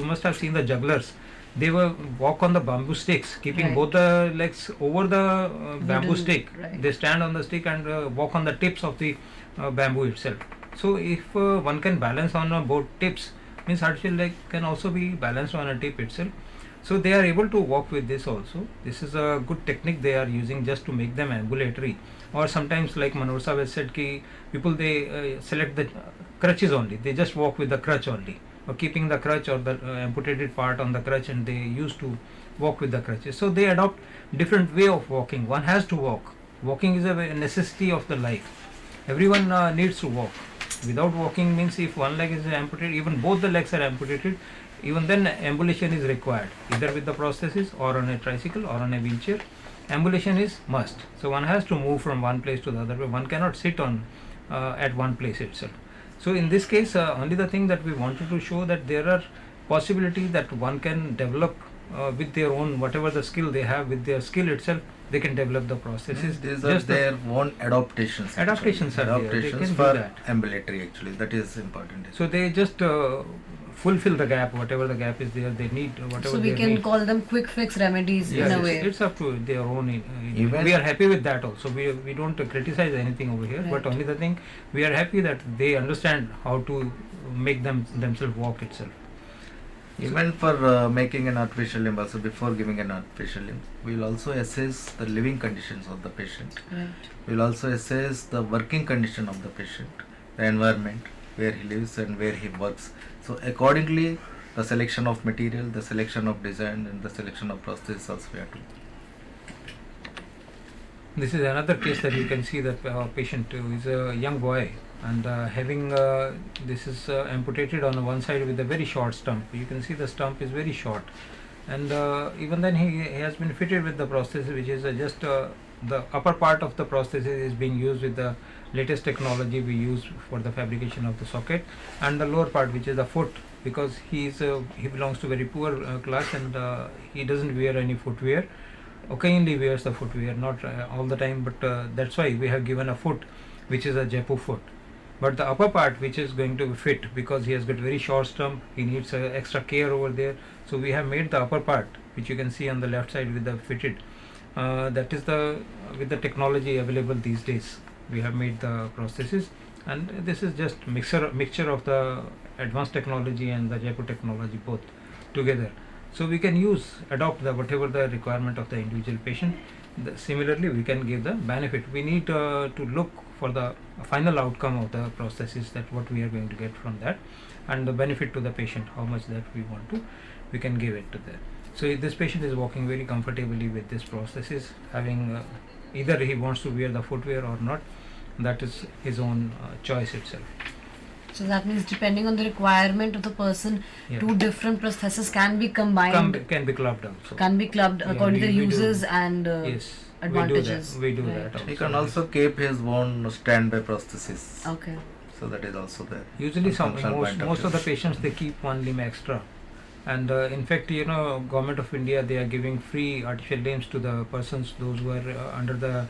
must have seen the jugglers, they were walk on the bamboo sticks, keeping Right. both the legs over the bamboo Wooden, stick. right. They stand on the stick and walk on the tips of the bamboo itself. So if one can balance on both tips, means artificial leg can also be balanced on a tip itself. So they are able to walk with this also. This is a good technique they are using just to make them ambulatory. Or sometimes, like Manoj Sahab has said, ki people they select the crutches only. They just walk with the crutch only, or keeping the crutch or the amputated part on the crutch, and they used to walk with the crutches. So they adopt different way of walking. One has to walk. Walking is a necessity of the life. Everyone needs to walk. Without walking means, if one leg is amputated, even both the legs are amputated, even then ambulation is required, either with the prosthesis or on a tricycle or on a wheelchair. Ambulation is must. So one has to move from one place to the other. One cannot sit on at one place itself. So in this case, only the thing that we wanted to show, that there are possibilities that one can develop with their own, whatever the skill they have, with their skill itself, they can develop the processes. These are Just their own adaptations. actually. Adaptations are there. They Adaptations can do for that. ambulatory, actually. That is important. So they just fulfill the gap, whatever the gap is there. They need whatever. So we they can need. call them quick fix remedies Yes, in a way. it's up to their own. Even- we are happy with that also. We don't criticize anything over here, but Right. only the thing, we are happy that they understand how to make themselves walk itself. Even for making an artificial limb, also before giving an artificial limb, we will also assess the living conditions of the patient. Right. We will also assess the working condition of the patient, the environment where he lives and where he works. So accordingly, the selection of material, the selection of design, and the selection of prosthesis also we have to. This is another case that you can see that patient is a young boy, and having this is amputated on one side with a very short stump. You can see the stump is very short, and even then he has been fitted with the prosthesis, which is just the upper part of the prosthesis is being used with the latest technology we use for the fabrication of the socket, and the lower part, which is the foot, because he belongs to very poor class, and he doesn't wear any footwear. Occasionally wears the footwear, not all the time, but that's why we have given a foot which is a Jaipur foot. But the upper part, which is going to be fit, because he has got very short stump, he needs extra care over there. So we have made the upper part, which you can see on the left side with the fitted. That is with the technology available these days. We have made the prosthesis, and this is just mixture of the advanced technology and the Jaipur technology both together. So we can adopt whatever the requirement of the individual patient. Similarly, we can give the benefit. We need to look for the final outcome of the prosthesis, that what we are going to get from that, and the benefit to the patient, how much that we can give it to them. So if this patient is walking very comfortably with this prosthesis, having either he wants to wear the footwear or not, that is his own choice itself. So that means depending on the requirement of the person, Yeah. two different prostheses can be combined, Can be clubbed also. can be clubbed Yeah, according to the we do. uses and Yes, advantages. We do Right. that also. He can also keep his own standby prosthesis. Okay. So that is also there. Usually, From functional point most of view. the patients, they keep one limb extra, and in fact, government of India, they are giving free artificial limbs to the persons those who are under the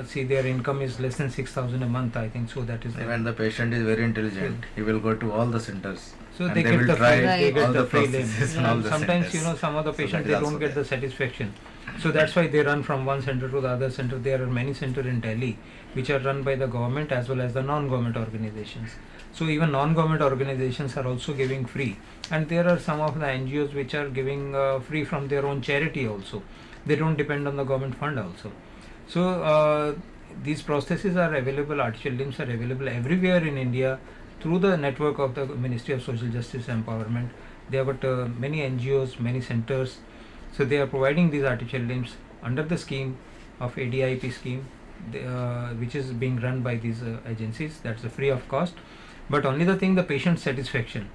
see their income is less than 6,000 a month. I think so. That is Even the patient is very intelligent. He will go to all the centers. so and they get will the try free, Right. they get all the the free limb. prosthesis in all the Sometimes centers. some of the So patients that they is don't also get the there. satisfaction. So that's why they run from one center to the other center. There are many centers in Delhi which are run by the government as well as the non-government organizations. So even non-government organizations are also giving free, and there are some of the NGOs which are giving free from their own charity also. They don't depend on the government fund also. So these prostheses are available, artificial limbs are available everywhere in India through the network of the Ministry of Social Justice and Empowerment. They have got many NGOs, many centers. So they are providing these artificial limbs under the scheme of ADIP scheme, which is being run by these agencies. That's free of cost. But only the thing, the patient satisfaction.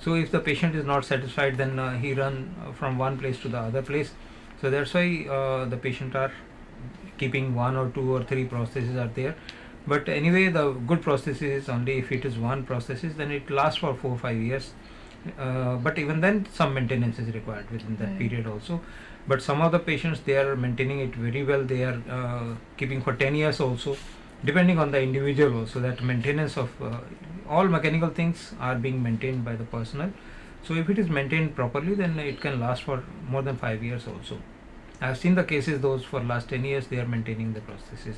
So if the patient is not satisfied, then he run from one place to the other place. So that's why the patient are keeping one or two or three prostheses are there. But anyway, the good prosthesis is only if it is one prosthesis, then it lasts for 4 or 5 years. But even then, some maintenance is required within that Right. period also. But some of the patients, they are maintaining it very well. They are keeping for 10 years also, depending on the individual also. That maintenance of all mechanical things are being maintained by the personnel. So if it is maintained properly, then it can last for more than 5 years also. I have seen the cases; those for last 10 years they are maintaining the prosthesis.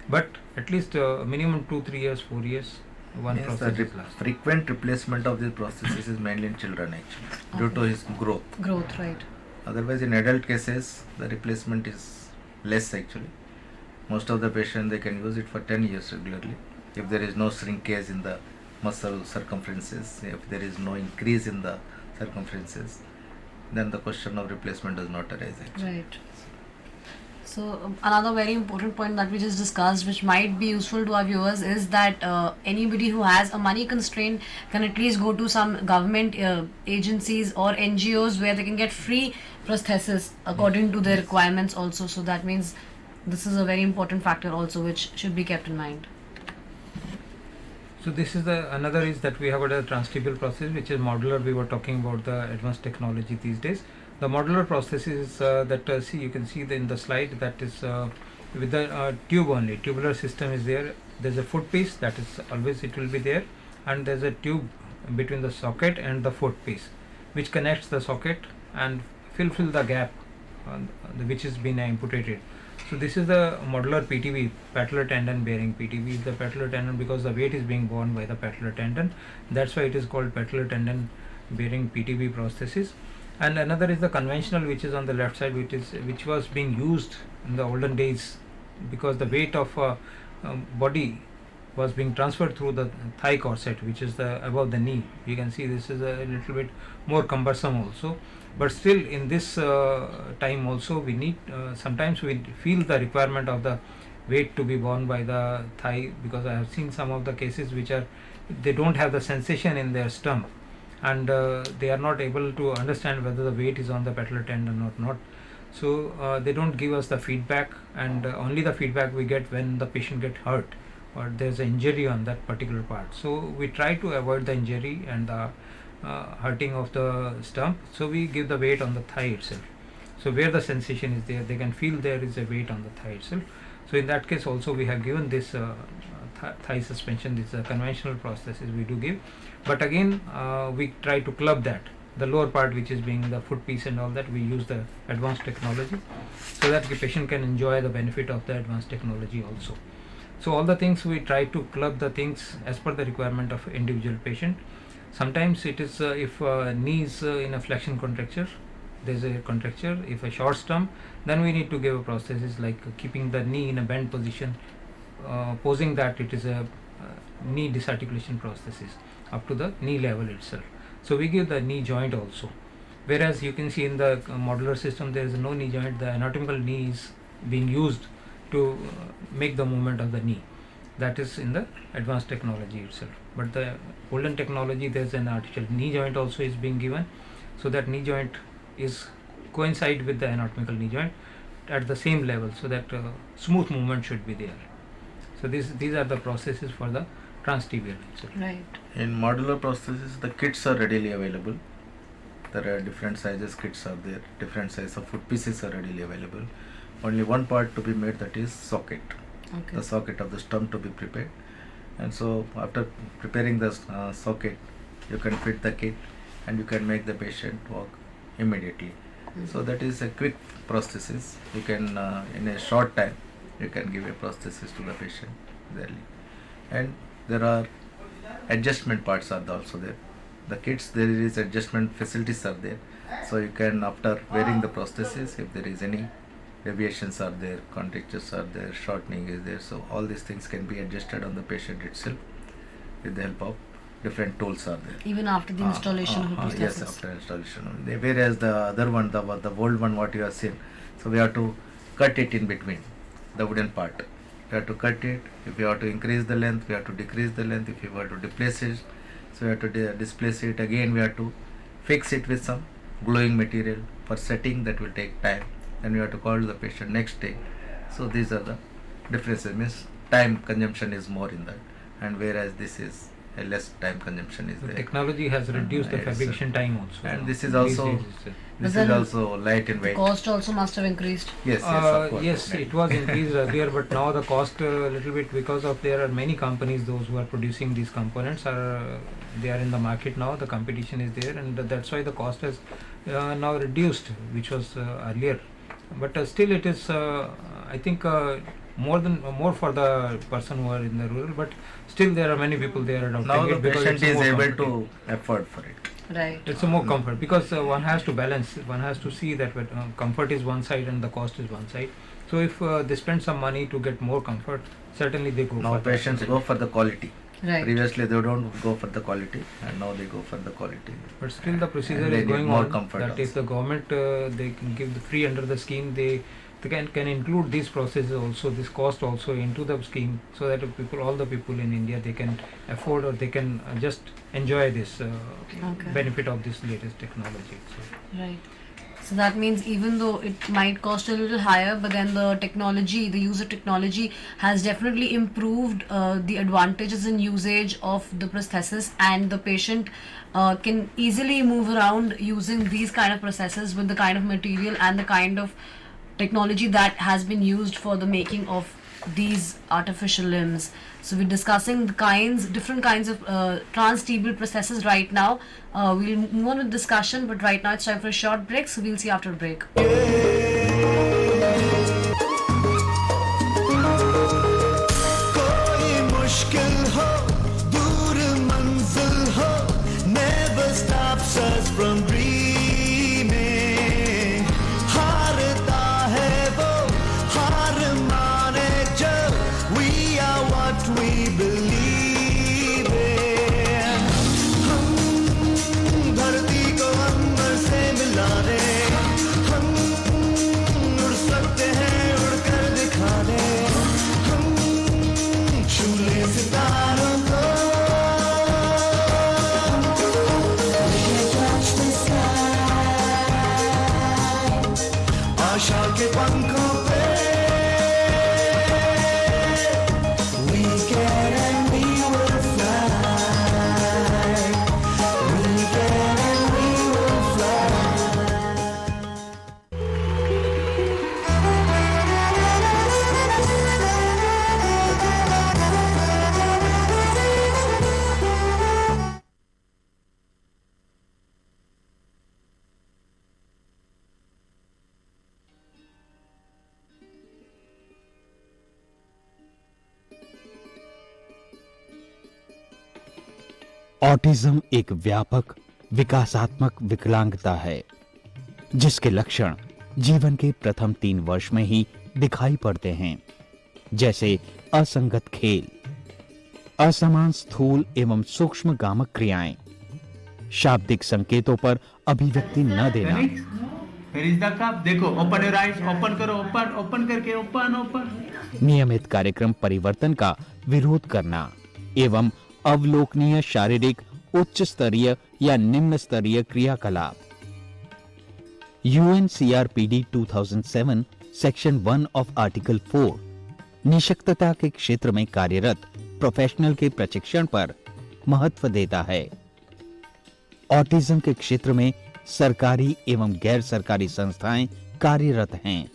But at least minimum 2, 3 years, 4 years, one Yes, the prosthesis lasts. frequent replacement of these prosthesis is mainly in children actually, due to his growth. Growth, right. Otherwise, in adult cases, the replacement is less actually. Most of the patient they can use it for 10 years regularly. If there is no shrinkage in the muscle circumferences, if there is no increase in the circumferences, then the question of replacement does not arise actually. Right. So another very important point that we just discussed, which might be useful to our viewers, is that anybody who has a money constraint can at least go to some government agencies or NGOs where they can get free prosthesis according to their requirements also. So that means this is a very important factor also which should be kept in mind. So this is another is that we have got a transtibial prosthesis, which is modular. We were talking about the advanced technology these days. The modular prosthesis that see, you can see in the slide, that is with the tube only. Tubular system is there. There's a foot piece that is always it will be there, and there's a tube between the socket and the foot piece, which connects the socket and fill the gap which is been amputated. So this is the modular PTB, patellar tendon bearing PTB. Is the patellar tendon because the weight is being borne by the patellar tendon. That's why it is called patellar tendon bearing PTB prosthesis. And another is the conventional, which is on the left side, which was being used in the olden days because the weight of body was being transferred through the thigh corset, which is the above the knee. You can see this is a little bit more cumbersome also. But still, in this time also, we need sometimes we feel the requirement of the weight to be borne by the thigh, because I have seen some of the cases which are they don't have the sensation in their stump, and they are not able to understand whether the weight is on the patellar tendon or not. So they don't give us the feedback, and only the feedback we get when the patient get hurt or there's an injury on that particular part. So we try to avoid the injury and the hurting of the stump. So we give the weight on the thigh itself. So where the sensation is there, they can feel there is a weight on the thigh itself. So in that case also we have given this thigh suspension. This is a conventional prosthesis we do give, but again we try to club that the lower part, which is being the foot piece and all that, we use the advanced technology so that the patient can enjoy the benefit of the advanced technology also. So all the things we try to club the things as per the requirement of individual patient. Sometimes it is if knee is in a flexion contracture, there's a contracture. If a short stump, then we need to give a prosthesis like keeping the knee in a bent position, posing that it is a knee disarticulation prosthesis up to the knee level itself. So we give the knee joint also. Whereas you can see in the modular system there is no knee joint. The anatomical knee is being used to make the movement of the knee. that is in the advanced technology itself. But the olden technology, there's an artificial knee joint also is being given, so that knee joint is coincide with the anatomical knee joint at the same level, so that smooth movement should be there. So these are the processes for the transtibial itself. Right. In modular prosthesis, the kits are readily available. There are different sizes kits are there. Different size of foot pieces are readily available. Only one part to be made, that is socket. Okay. The socket of the stump to be prepared. And so after preparing the socket, you can fit the kit and you can make the patient walk immediately. So that is a quick prosthesis. You can in a short time you can give a prosthesis to the patient there. And there are adjustment parts are also there. The kits, there is adjustment facilities are there. So you can, after wearing the prosthesis, if there is any deviations are there, contractures are there, shortening is there, so all these things can be adjusted on the patient itself with the help of different tools are there. Even after the installation of the prosthesis. Yes, after installation. Whereas the other one, the old one what you have seen, so we have to cut it in between, the wooden part. We have to cut it. If we have to increase the length, we have to decrease the length. If we have to displace it, so we have to displace it again. We have to fix it with some gluing material. For setting, that will take time. Then we have to call the patient next day. So these are the differences. Means time consumption is more in that, and whereas this is a less time consumption is The there. technology has reduced the Yes, fabrication time also. And this is These also days it's, this But is then also light in The weight. cost also must have increased. Yes, of course. yes, definitely. it was increased earlier, but now the cost a little bit, because of there are many companies, those who are producing these components are they are in the market now. The competition is there, and that's why the cost has now reduced, which was earlier. But still, it is I think more for the person who are in the rural. But still, there are many people there adopting Now the it because patient it's is more able comfortable. to afford for it. Right. It's a more comfort, because one has to balance. One has to see that comfort is one side and the cost is one side. So if they spend some money to get more comfort, certainly they go Now for patients that. go for the quality. Right. Previously they don't go for the quality, and now they go for the quality. But still the procedure And they is need going more on. comfort That if also. the government they can give the free under the scheme, they can include these processes also, this cost also into the scheme, so that all the people in India, they can afford, or they can just enjoy this Okay. benefit of this latest technology. So, Right. So that means even though it might cost a little higher, but then the technology, the use of technology has definitely improved the advantages in usage of the prosthesis, and the patient can easily move around using these kind of processes with the kind of material and the kind of technology that has been used for the making of these artificial limbs. So we're discussing the different kinds of transtibial processes right now. We'll move on with discussion, but right now it's time for a short break, so we'll see after a break. कोई मुश्किल हो दूर मंजिल हो never stops us from dreaming हारता है वो हार माने जो we are what we believe in हम धरती को अंबर से मिला दे हम उड़ सकते हैं उड़कर दिखा दे हम छूले सितारों को आशा के पंखों पे we can and we will fly we can and we will fly autism एक व्यापक विकासात्मक विकलांगता है जिसके लक्षण जीवन के प्रथम 3 वर्ष में ही दिखाई पड़ते हैं, जैसे असंगत खेल, असमान स्थूल एवं सूक्ष्म गामक क्रियाएं, शाब्दिक संकेतों पर अभिव्यक्ति न देना, Where is the cup? देखो, open your eyes, open करो, open करके, open. नियमित कार्यक्रम परिवर्तन का विरोध करना एवं अवलोकनीय शारीरिक उच्च स्तरीय या निम्न स्तरीय क्रियाकलाप। UNCRPD 2007 सेक्शन 1 ऑफ आर्टिकल 4 निशक्तता के क्षेत्र में कार्यरत प्रोफेशनल के प्रशिक्षण पर महत्व देता है। ऑटिज्म के क्षेत्र में सरकारी एवं गैर सरकारी संस्थाएं कार्यरत हैं,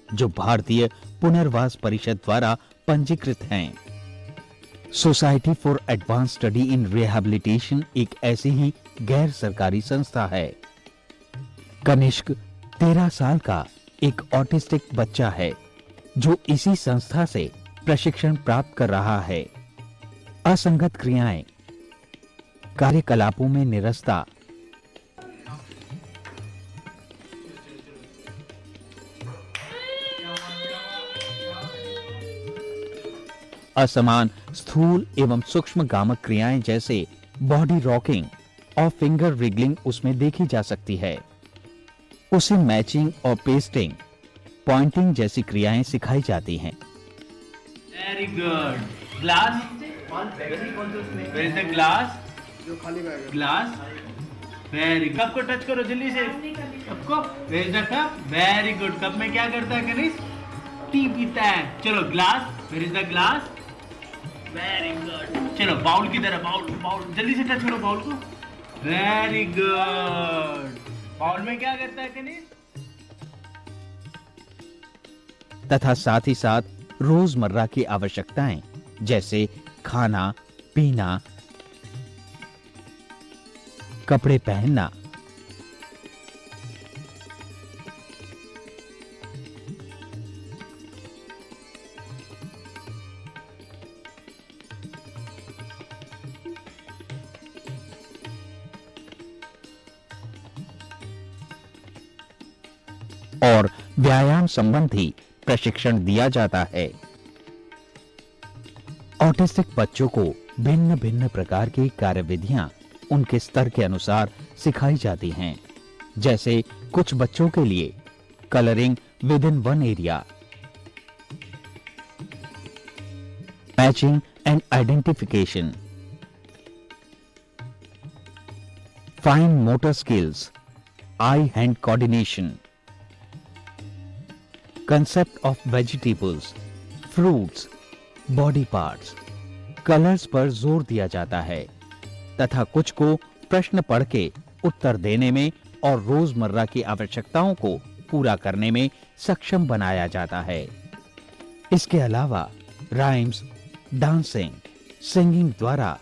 जो भारतीय पुनर्वास परिषद द्वारा पंजीकृत हैं। Society for advance study in rehabilitation एक ऐसी ही गैर सरकारी संस्था है। कनिष्क 13 साल का एक ऑटिस्टिक बच्चा है, जो इसी संस्था से प्रशिक्षण प्राप्त कर रहा है। असंगत क्रियाएं, कार्यकलापों में निरस्ता, असमान स्थूल एवं सूक्ष्म गामक क्रियाएं जैसे बॉडी रॉकिंग और फिंगर विगलिंग उसमें देखी जा सकती है। उसे मैचिंग और पेस्टिंग, पॉइंटिंग जैसी क्रियाएं सिखाई जाती हैं। Very good. Glass, where is the glass? जो खाली बैग है। Glass, very. कप को टच करो जल्दी से। कप को, where is the cup? Very good. Cup में क्या करता है कनिष्क? टी पीता है। चलो glass, where is the glass? Very good. चलो बाउल की तरह, बाउल बाउल जल्दी से टच करो बाउल को। Very good. बाउल में क्या करता है कनिष्क? तथा साथ ही साथ रोजमर्रा की आवश्यकताएं जैसे खाना, पीना, कपड़े पहनना, और व्यायाम संबंधी प्रशिक्षण दिया जाता है। ऑटिस्टिक बच्चों को भिन्न भिन्न प्रकार की कार्यविधियां उनके स्तर के अनुसार सिखाई जाती हैं। जैसे कुछ बच्चों के लिए colouring with in one area, matching and identification, fine motor skills, I hand coordination, concept of vegetables, fruits, body parts, colours पर जोर दिया जाता है तथा कुछ को प्रश्न पढ़ के उत्तर देने में और रोजमर्रा की आवश्यकताओं को पूरा करने में सक्षम बनाया जाता है। इसके अलावा राइम्स, डांसिंग, सिंगिंग द्वारा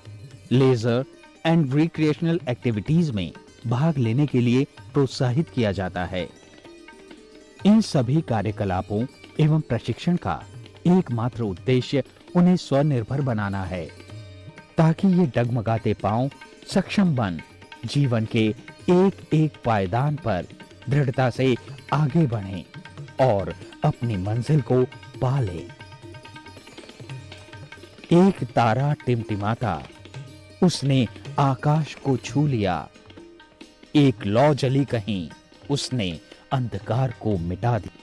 लेजर एंड रिक्रिएशनल एक्टिविटीज में भाग लेने के लिए प्रोत्साहित किया जाता है। इन सभी कार्यकलापों एवं प्रशिक्षण का एकमात्र उद्देश्य उन्हें स्वनिर्भर बनाना है, ताकि ये डगमगाते पांव सक्षम बन जीवन के एक एक पायदान पर दृढ़ता से आगे बढ़ें और अपनी मंजिल को पा लें। एक तारा टिमटिमाता, उसने आकाश को छू लिया। एक लौ जली कहीं, उसने अंधकार को मिटा दिया।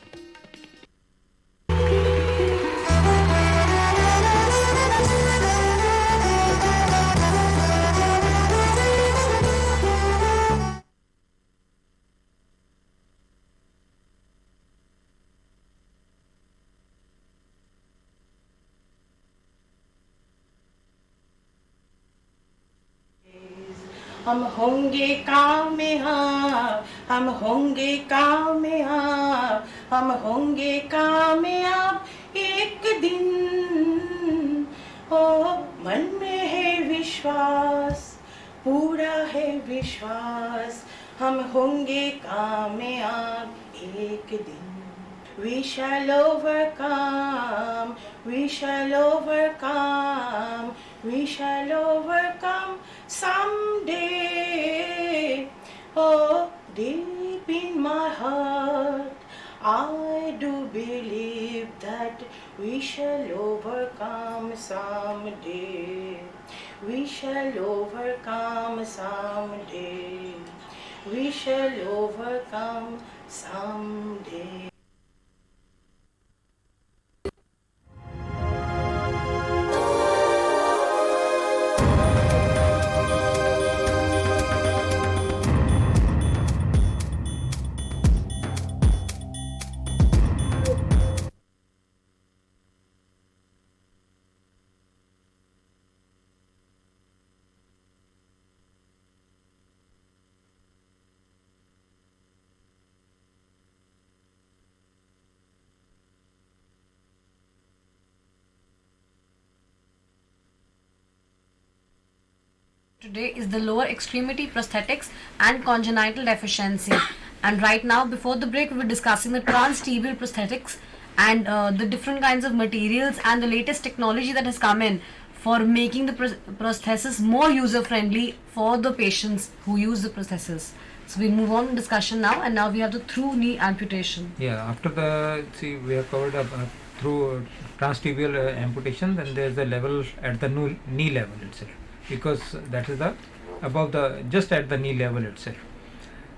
हम होंगे कामयाब, हम होंगे कामयाब, हम होंगे कामयाब एक दिन। ओ मन में है विश्वास, पूरा है विश्वास, हम होंगे कामयाब एक दिन। We shall overcome, we shall overcome, we shall overcome someday. Oh, deep in my heart, I do believe that we shall overcome someday. We shall overcome someday. We shall overcome someday. today is the lower extremity prosthetics and congenital deficiency. And right now, before the break, we were discussing the transtibial prosthetics and the different kinds of materials and the latest technology that has come in for making the prosthesis more user friendly for the patients who use the prosthesis. So we move on to discussion now, and now we have the through knee amputation. Yeah, after we have covered through transtibial amputation, then there is the level at the knee level itself, because that is the above the just at the knee level itself.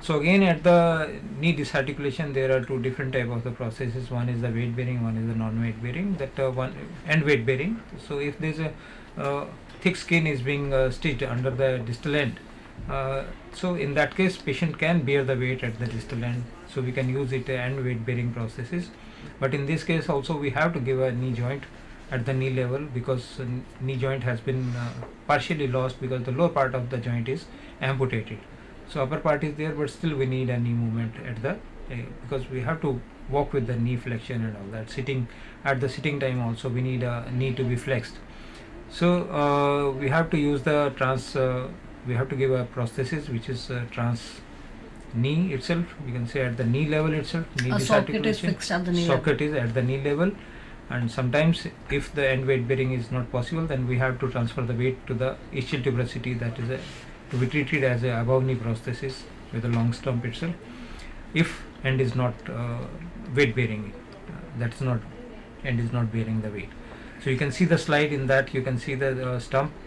So again, at the knee disarticulation, there are two different type of the processes. One is the weight bearing, one is the non-weight bearing. One and weight bearing. So if there is a thick skin is being stitched under the distal end, so in that case, patient can bear the weight at the distal end. So we can use it and weight bearing processes. But in this case also, we have to give a knee joint at the knee level, because knee joint has been partially lost because the lower part of the joint is amputated. So upper part is there, but still we need a knee movement at the because we have to walk with the knee flexion and all that. Sitting at the sitting time also, we need a knee to be flexed. So we have to use the we have to give a prosthesis which is trans knee itself. We can say at the knee level itself. Knee A socket is fixed at the knee socket level. is at the knee level, and sometimes if the end weight bearing is not possible, then we have to transfer the weight to the ischial tuberosity, that is to be treated as a above knee prosthesis with a long stump itself. If end is not weight bearing, that's not end is not bearing the weight. So you can see the slide in that. You can see the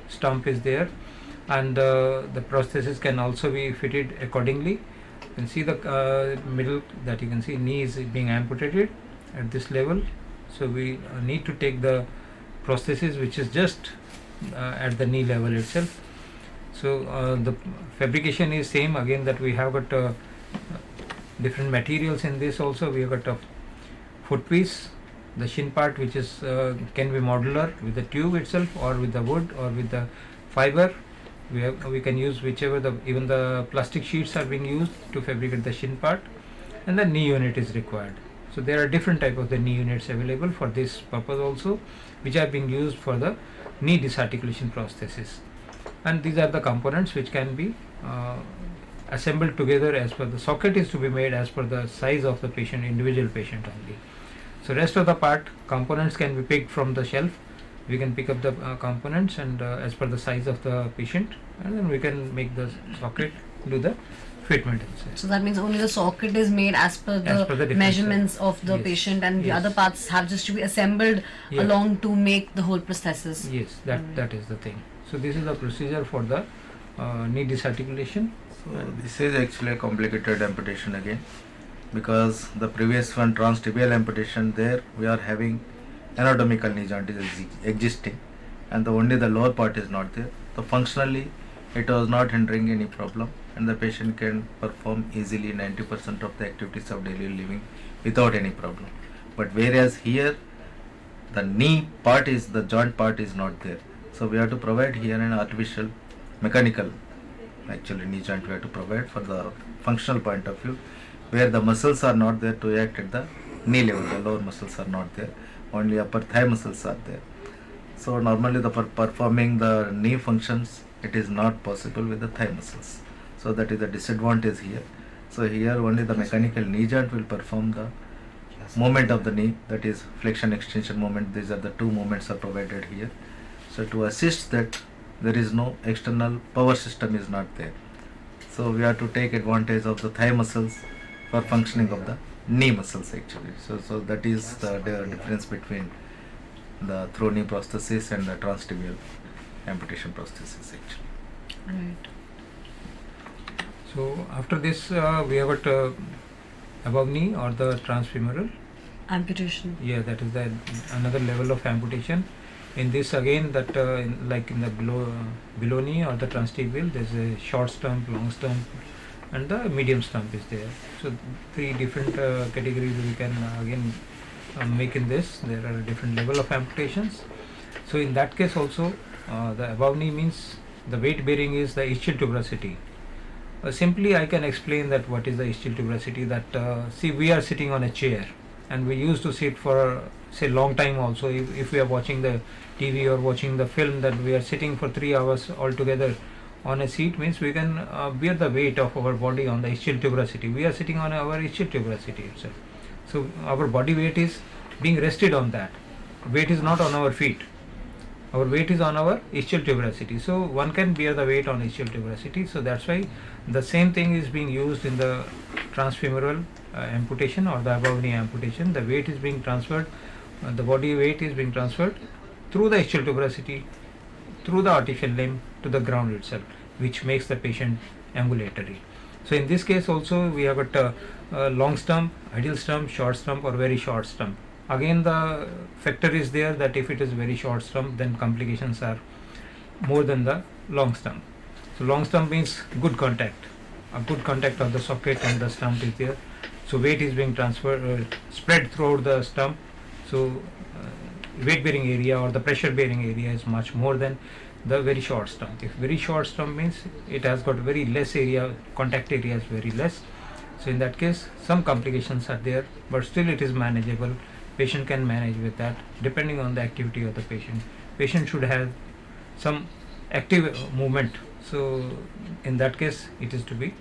stump is there, and the prosthesis can also be fitted accordingly. You can see the middle, that you can see knee is being amputated at this level. So we need to take the prosthesis which is just at the knee level itself. So the fabrication is same again, that we have got different materials in this also. We have got a foot piece, the shin part, which is can be modular with the tube itself, or with the wood, or with the fiber. We can use whichever, even the plastic sheets are being used to fabricate the shin part, and the knee unit is required. So there are different type of the knee units available for this purpose also, which are being used for the knee disarticulation prosthesis. And these are the components which can be assembled together as per the socket is to be made as per the size of the patient, individual patient only. So rest of the part components can be picked from the shelf. We can pick up the components and as per the size of the patient, and then we can make the socket, do the fitment inside. So that means only the socket is made as per the different measurements size. of the Yes. patient, and the Yes. other parts have just to be assembled Yes. along to make the whole prosthesis. Yes, that is the thing. So this is the procedure for the knee disarticulation. So this is actually a complicated amputation again, because the previous one, transtibial amputation, there we are having anatomical knee joint is existing, and only the lower part is not there. So functionally it was not hindering any problem, and the patient can perform easily 90% of the activities of daily living without any problem. But whereas here the knee part is, the joint part is not there. So we have to provide here an artificial mechanical actually knee joint we have to provide for the functional point of view, where the muscles are not there to act at the knee level. The lower muscles are not there, only upper thigh muscles are there. So normally the performing the knee functions, it is not possible with the thigh muscles. So that is the disadvantage here. So here only the mechanical knee joint will perform the movement of the knee, that is flexion extension movement. These are the two movements are provided here. So to assist that, there is no external power system is not there. So we have to take advantage of the thigh muscles for functioning of the knee muscles actually. So that is the difference between the through knee prosthesis and the transtibial amputation prosthesis actually. Right. So after this we have got above knee or the transfemoral. Amputation. Yeah, that is the another level of amputation. In this again, that like in the below knee or the transtibial, there is a short stump, long stump, and the medium stump is there. So three different categories we can again make in this. There are different level of amputations. So in that case also, the above knee means the weight bearing is the ischial tuberosity. Simply I can explain that what is the ischial tuberosity. That see, we are sitting on a chair, and we used to sit for say long time also. If we are watching the TV or watching the film, that we are sitting for 3 hours altogether On a seat means we can bear the weight of our body on the ischial tuberosity. We are sitting on our ischial tuberosity itself. So our body weight is being rested on that. Weight is not on our feet. Our weight is on our ischial tuberosity. So one can bear the weight on ischial tuberosity. So that's why the same thing is being used in the transfemoral amputation or the above knee amputation. The weight is being transferred, the body weight is being transferred through the ischial tuberosity, through the artificial limb to the ground itself, which makes the patient ambulatory. So in this case also we have got a long stump, ideal stump, short stump or very short stump. Again the factor is there that if it is very short stump, then complications are more than the long stump. So long stump means good contact, a good contact of the socket and the stump is there. So weight is being transferred, spread throughout the stump. So weight bearing area or the pressure bearing area is much more than the very short stump. If very short stump means it has got very less area, contact area is very less. So in that case some complications are there, but still it is manageable. Patient can manage with that depending on the activity of the patient. Patient should have some active movement. So in that case it is to be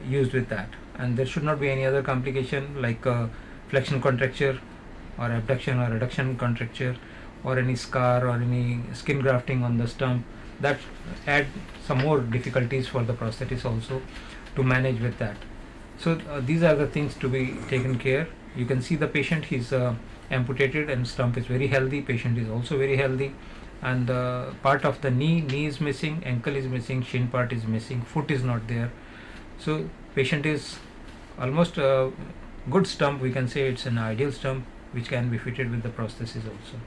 used with that, and there should not be any other complication like flexion contracture or abduction or adduction contracture or any scar or any skin grafting on the stump. That add some more difficulties for the prosthetist also to manage with that. So these are the things to be taken care. You can see the patient, he's amputated and stump is very healthy, patient is also very healthy, and part of the knee is missing, ankle is missing, shin part is missing, foot is not there. So patient is almost a good stump, we can say it's an ideal stump which can be fitted with the prosthesis also.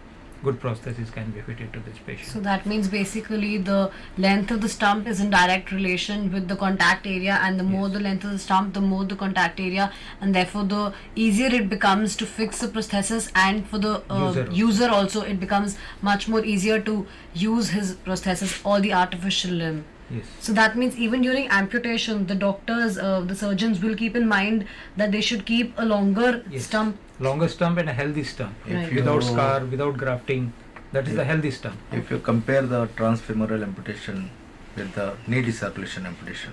Good prosthesis can be fitted to this patient. So that means basically the length of the stump is in direct relation with the contact area, and the more Yes. the length of the stump, the more the contact area, and therefore the easier it becomes to fix the prosthesis, and for the user also it becomes much more easier to use his prosthesis or the artificial limb. Yes. So that means even during amputation, the doctors, the surgeons will keep in mind that they should keep a longer Yes. stump. Longer stump and a healthy stump. Right. Without scar, without grafting. That is the healthy stump. If you compare the transfemoral amputation with the knee decirculation amputation,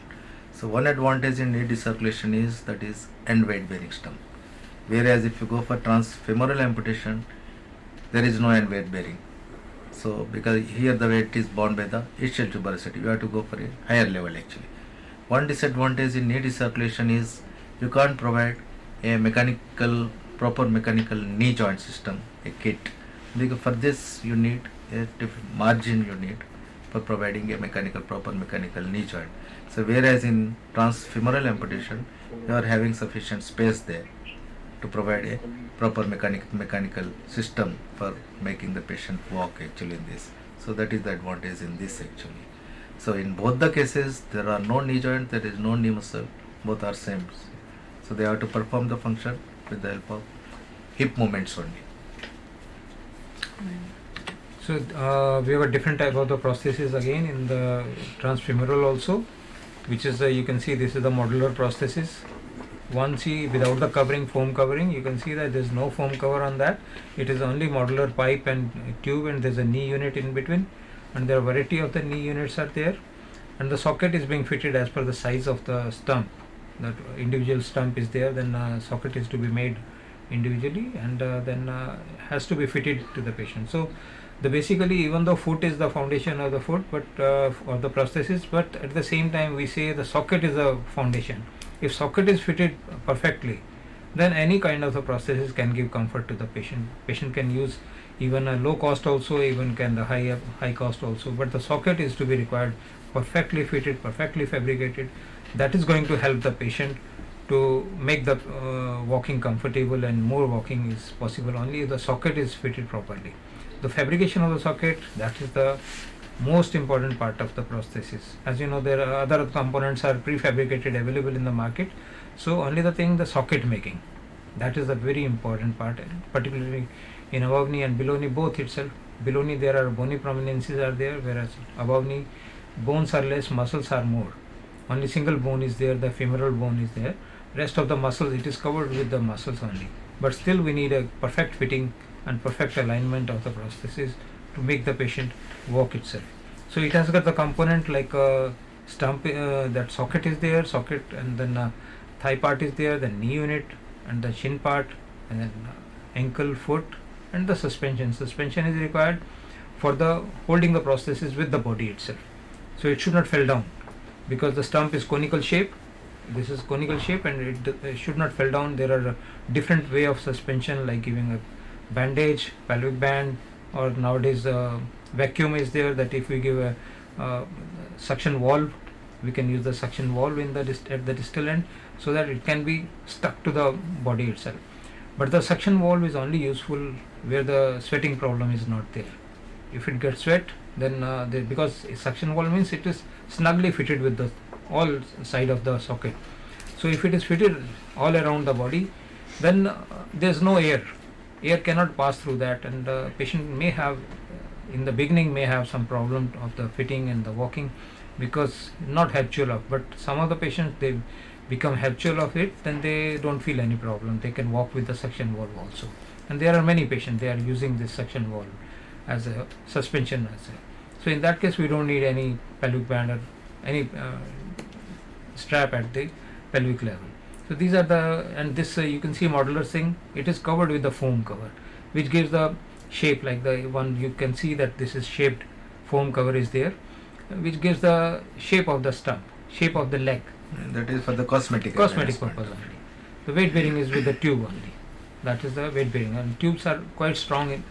so one advantage in knee decirculation is that is end weight bearing stump. Whereas if you go for transfemoral amputation, there is no end weight bearing. So because here the weight is borne by the ischial tuberosity, you have to go for a higher level actually. One disadvantage in knee decirculation is you can't provide a proper mechanical knee joint system, a kit. Because for this you need a different margin you need for providing a proper mechanical knee joint. So whereas in transfemoral amputation you are having sufficient space there to provide a proper mechanical system for making the patient walk actually in this. So that is the advantage in this actually. So in both the cases there are no knee joint, there is no knee muscle, both are same. So they have to perform the function with the help of hip movements only. So we have a different type of the prosthesis again in the transfemoral also, which is you can see this is the modular prosthesis. One see without the covering, foam covering, you can see that there is no foam cover on that. It is only modular pipe and tube, and there is a knee unit in between, and there are variety of the knee units are there, and the socket is being fitted as per the size of the stump. That individual stump is there, then socket is to be made individually, and then has to be fitted to the patient. So the basically even though foot is the foundation of the foot, but or the prosthesis, but at the same time we say the socket is the foundation. If socket is fitted perfectly, then any kind of the prosthesis can give comfort to the patient. Patient can use even a low cost also, even can the high cost also, but the socket is to be required perfectly fitted, perfectly fabricated. That is going to help the patient to make the walking comfortable, and more walking is possible only if the socket is fitted properly. The fabrication of the socket, that is the most important part of the prosthesis. As you know, there are other components are prefabricated available in the market, so only the thing, the socket making, that is a very important part, particularly in above knee and below knee both itself. Below knee there are bony prominences are there, whereas above knee bones are less, muscles are more. Only single bone is there, the femoral bone is there. Rest of the muscles, it is covered with the muscles only. But still we need a perfect fitting and perfect alignment of the prosthesis to make the patient walk itself. So it has got the component like stump, that socket is there, socket, and then thigh part is there, the knee unit, and the shin part, and then ankle, foot, and the suspension. Suspension is required for the holding the prosthesis with the body itself. So it should not fall down because the stump is conical shape. This is conical shape, and it should not fall down. There are different way of suspension, like giving a bandage, pelvic band, or nowadays vacuum is there, that if we give a suction valve, we can use the suction valve in the at the distal end, so that it can be stuck to the body itself. But the suction valve is only useful where the sweating problem is not there. If it gets sweat, then because suction valve means it is snugly fitted with the all side of the socket. So if it is fitted all around the body, then there is no air. Air cannot pass through that, and the patient may have, in the beginning, may have some problem of the fitting and the walking, because not habitual of. But some of the patients, they become habitual of it, then they don't feel any problem. They can walk with the suction valve also. And there are many patients, they are using this suction valve as a suspension. So in that case, we don't need any pelvic band or any strap at the pelvic level. So these are the, and this you can see modular thing, it is covered with the foam cover, which gives the shape, like the one you can see that this is shaped foam cover is there, which gives the shape of the stump, shape of the leg. And that is for the cosmetic Cosmetic enhancement. purpose only. The weight bearing is with the tube only. That is the weight bearing, and tubes are quite strong in,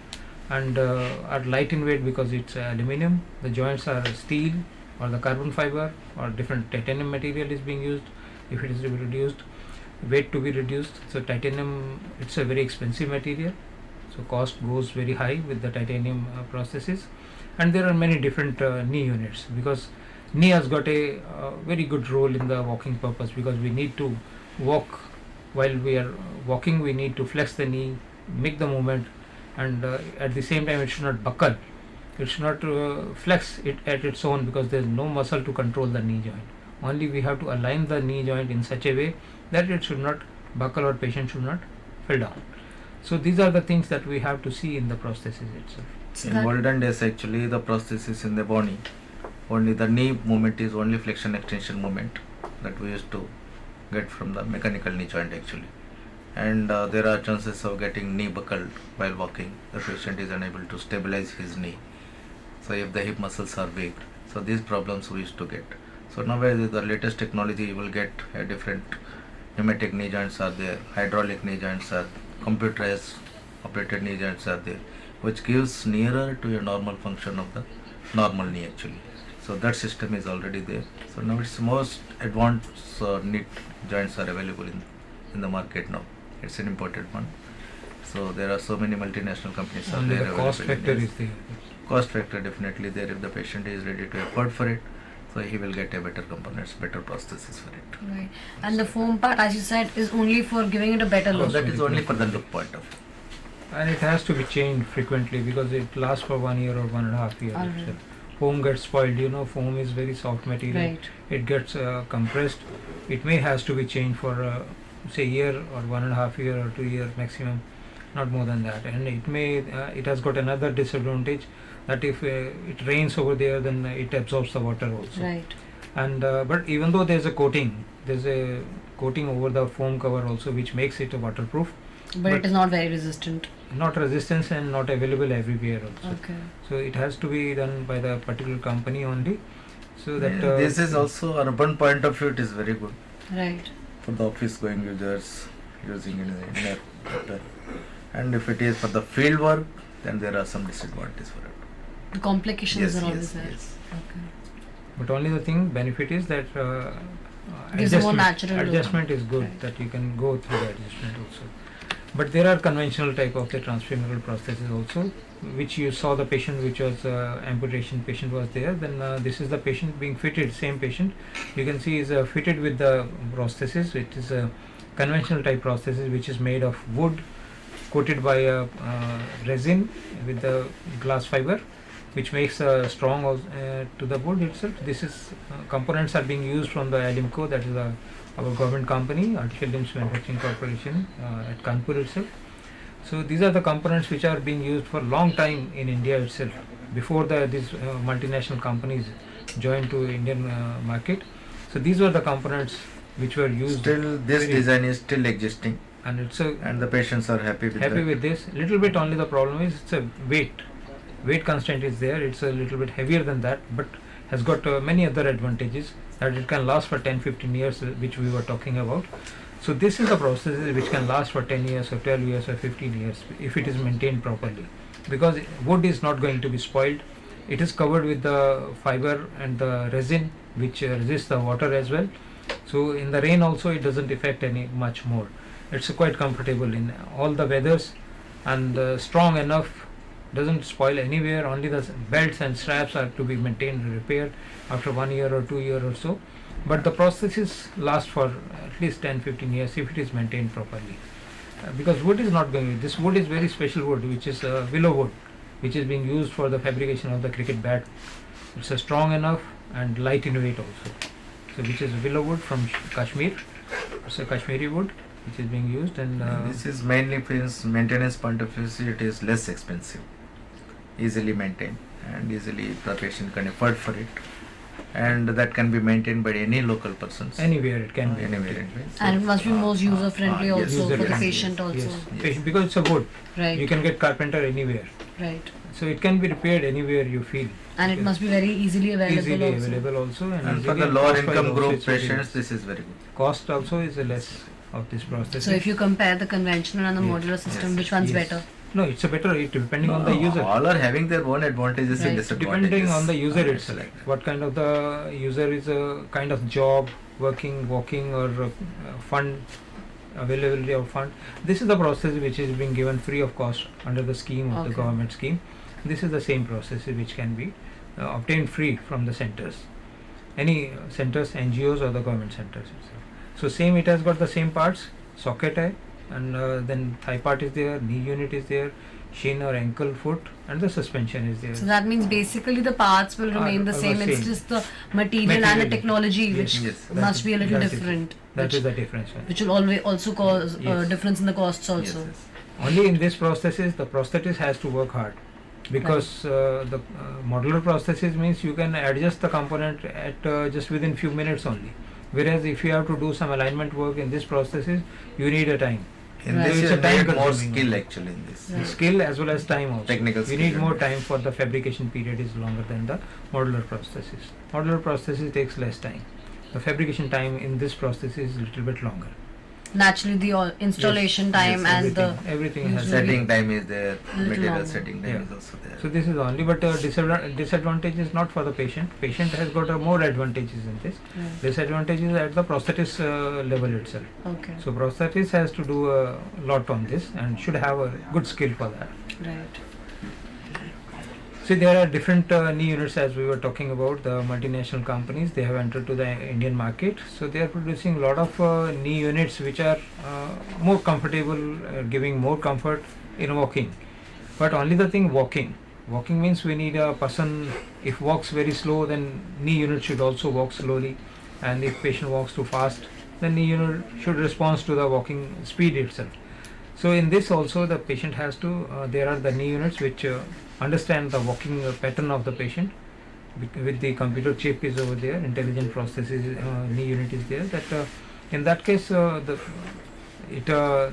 and are light in weight because it's aluminum. The joints are steel or the carbon fiber or different titanium material is being used. If it is to be reduced, weight to be reduced. So titanium, it's a very expensive material, so cost goes very high with the titanium prosthesis. And there are many different knee units, because knee has got a very good role in the walking purpose, because we need to walk. While we are walking, we need to flex the knee, make the movement, and at the same time it should not buckle, it should not flex it at its own, because there is no muscle to control the knee joint. Only we have to align the knee joint in such a way that it should not buckle or patient should not fall down. So these are the things that we have to see in the prosthesis itself. In olden days, actually, the prosthesis in the body, only the knee movement is only flexion extension movement that we used to get from the mechanical knee joint actually. And there are chances of getting knee buckled while walking. The patient is unable to stabilize his knee. So if the hip muscles are weak, so these problems we used to get. So nowadays with the latest technology, you will get a different pneumatic knee joints are there, hydraulic knee joints are, computerized operated knee joints are there, which gives nearer to a normal function of the normal knee actually. So that system is already there. So now it's most advanced knee joints are available in the market now. It's an imported one. So there are so many multinational companies are Only there. the cost available in factor this. is there. Cost factor definitely there. If the patient is ready to afford for it, so he will get a better components, better prosthesis for it. Right. And the foam part, as you said, is only for giving it a better So look. that is only for the look point of view. And it has to be changed frequently, because it lasts for 1 year or 1.5 years. Alright. itself. Foam gets spoiled, foam is very soft material. Right. It gets compressed. It may has to be changed for say year or 1.5 year or 2 years maximum, not more than that. And it may it has got another disadvantage, that if it rains over there, then it absorbs the water also. Right. And but even though there's a coating over the foam cover also, which makes it waterproof, But it is not very resistant. not resistance and not available everywhere also. Okay. So it has to be done by the particular company only, so that This is also urban point of view. It is very good Right. for the office going users using in the inner. And if it is for the field work, then there are some disadvantages for it. The complications Yes, are always yes, there. yes. Okay. But only the thing benefit is that Gives a more natural look. adjustment is good, Right. that you can go through the adjustment also. But there are conventional type of the transfemoral prosthesis also, which you saw the patient which was amputation patient was there. Then this is the patient being fitted, same patient. You can see is fitted with the prosthesis. It is a conventional type prosthesis which is made of wood, coated by a resin with the glass fiber, which makes strong to the wood itself. This is components are being used from the Alimco, that is our government company, Artificial Limbs Manufacturing Corporation at Kanpur itself. So these are the components which are being used for a long time in India itself. Before these multinational companies joined to Indian market, so these were the components which were used. Still, this design is still existing, and and the patients are happy with happy that. with this. Little bit only the problem is it's a weight constraint is there. It's a little bit heavier than that, but has got many other advantages that it can last for 10-15 years, which we were talking about. So this is the process which can last for 10 years or 12 years or 15 years if it is maintained properly, because wood is not going to be spoiled. It is covered with the fiber and the resin which resists the water as well. So in the rain also it doesn't affect any much more. It's quite comfortable in all the weathers, and strong enough, doesn't spoil anywhere. Only the belts and straps are to be maintained and repaired after 1 year or 2 years or so. But the processes last for at least 10-15 years if it is maintained properly. Because wood is not going. This wood is very special wood, which is willow wood, which is being used for the fabrication of the cricket bat. It's strong enough and light in weight also. So which is willow wood from Kashmir. It's a Kashmiri wood which is being used, and this is mainly from maintenance point of view. It is less expensive, easily maintained, and easily the patient can afford for it, and that can be maintained by any local persons. Anywhere it can be. Anywhere. And it must be most user friendly yes. also for the User-friendly, patient also. Yes. Patient, because it's a wood. Right. You can get carpenter anywhere. Right. So it can be repaired anywhere you feel. And it must be very easily available Easily also. available also. And for easily the lower cost-wise income also group it's very patients, less. this is very good. Cost also is less of this process. So if you compare the conventional and the Yes. modular system, Yes. which one's Yes. better? No, it's a better depending on the user. All are having their own advantages Right. and disadvantages. Depending on the user It's itself. like that. What kind of the user is a kind of job, working, walking, or fund, availability of fund. This is the process which is being given free of cost under the scheme of the Okay. government scheme. This is the same process which can be obtained free from the centers. Any centers, NGOs or the government centers itself. So same, it has got the same parts, socket hai, and then thigh part is there, knee unit is there, shin or ankle, foot, and the suspension is there. So that means basically the parts will remain the Are same. It's same. just the material and the technology Yes, which yes. must be a little That is- different. That which, is the difference. which will always also cause Yes. difference in the costs also. Yes, yes. Only in this prosthesis, the prosthetist has to work hard, because the modular prosthesis means you can adjust the component at just within few minutes only. Whereas if you have to do some alignment work in this prosthesis, you need a time. In Right. this, It's you a time need more consuming skill one. actually in this. Right. Skill as well as time also. Technical You skill need more and- time, for the fabrication period is longer than the modular prosthesis. Modular prosthesis takes less time. The fabrication time in this prosthesis is a little bit longer. Naturally, the installation Yes, time yes, and the everything has usually- Setting time is there, Little material longer. setting time Yeah. is also there. So this is only, but disadvantage is not for the patient. Patient has got more advantages in this. Right. Disadvantage is at the prosthetist level itself. Okay. So prosthetist has to do a lot on this and should have a good skill for that. Right. See, there are different knee units, as we were talking about. The multinational companies, they have entered to the Indian market. So they are producing a lot of knee units which are more comfortable, giving more comfort in walking. But only the thing, walking. Walking means we need a person, if walks very slow, then knee unit should also walk slowly. And if patient walks too fast, then knee unit should respond to the walking speed itself. So in this also the patient has to, there are the knee units which understand the walking pattern of the patient. With the computer chip is over there, intelligent prosthesis knee unit is there. That in that case it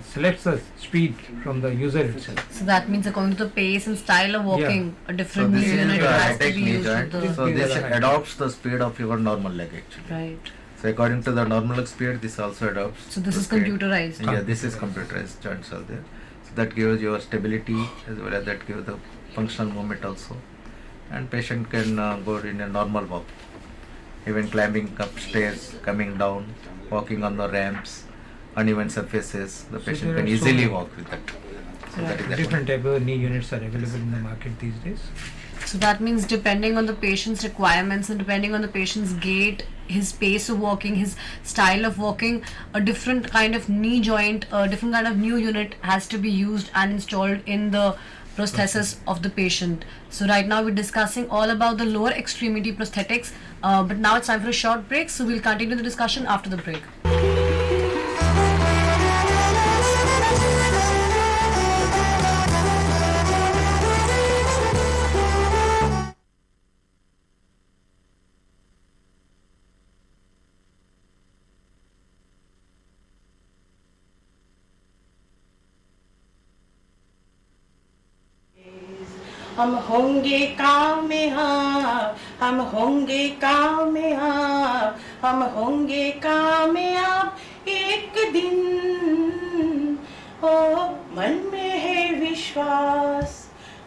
selects the speed from the user itself. So that means according to the pace and style of walking, a So different this knee is unit the has to high-tech be knee used joint. with the So These this are the high-tech. adopts the speed of your normal leg actually. right. So according to the normal speed, this also adopts. So this the is speed. computerized. Yeah, this is computerized joints are there. So that gives your stability as well as that gives the functional movement also. And patient can go in a normal walk. Even climbing upstairs, coming down, walking on the ramps, uneven surfaces, the So patient there can are so easily many walk with that. So Right. that is that Different type of knee units are available in the market these days. So that means depending on the patient's requirements and depending on the patient's gait, his pace of walking, his style of walking, a different kind of knee joint, a different kind of new unit has to be used and installed in the prosthesis of the patient. So right now we're discussing all about the lower extremity prosthetics, but now it's time for a short break, so we'll continue the discussion after the break. हम होंगे कामयाब, हम होंगे कामयाब, हम होंगे कामयाब एक दिन। ओ मन में है विश्वास,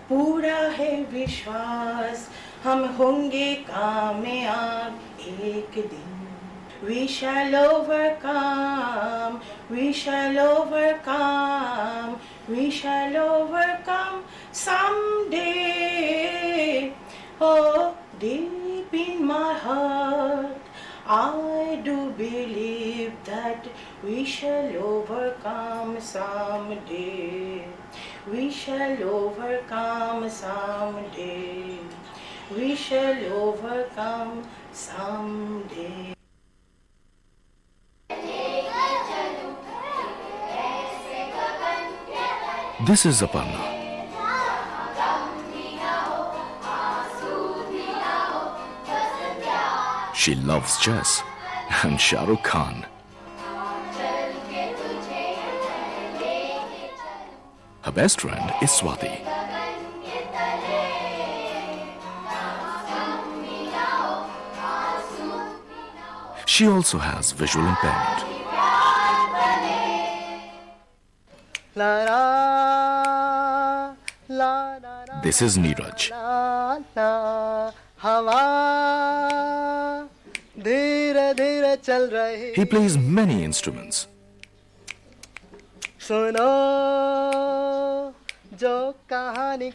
पूरा है विश्वास, हम होंगे कामयाब एक दिन। We shall overcome, we shall overcome, we shall overcome someday. Oh, deep in my heart, I do believe that we shall overcome someday. We shall overcome someday. We shall overcome someday. This is Aparna. She loves chess and Shah Rukh Khan. Her best friend is Swati. She also has visual impairment. This is Neeraj. He plays many instruments.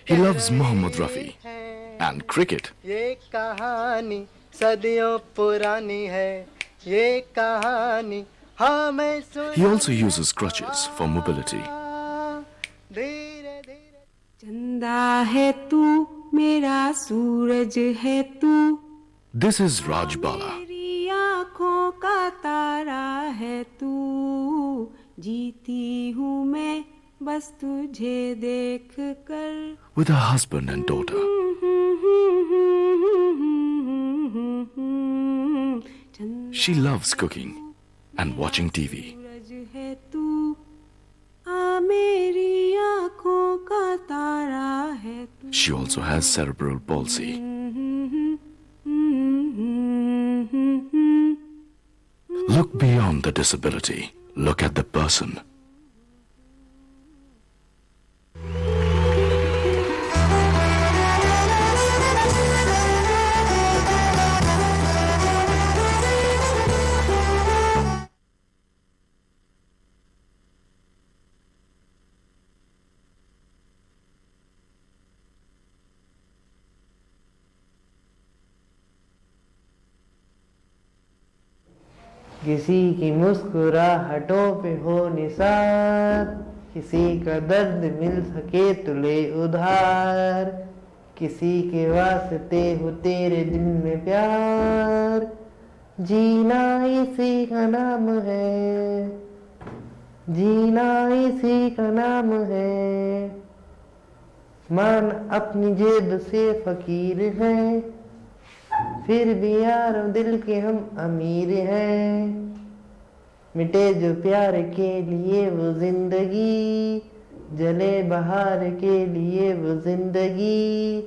He loves Mohammad Rafi and cricket. He also uses crutches for mobility. चंदा है तू मेरा सूरज है तू This is Raj Bala. मेरी आँखों का तारा है तू जीती हूँ मैं बस तुझे देख कर With her husband and daughter. She loves cooking and watching TV. सूरज है तू आ मेरी आँखों का तारा है तू She also has cerebral palsy. Look beyond the disability. Look at the person. किसी की मुस्कुराहटों पे हो निसार, किसी का दर्द मिल सके तो ले उधार, किसी के वास्ते हो तेरे दिल में प्यार, जीना इसी का नाम है, जीना इसी का नाम है। मान अपनी जेब से फकीर हैं, फिर भी यार दिल के हम अमीर हैं। मिटे जो प्यार के लिए वो जिंदगी, जले बहार के लिए वो जिंदगी,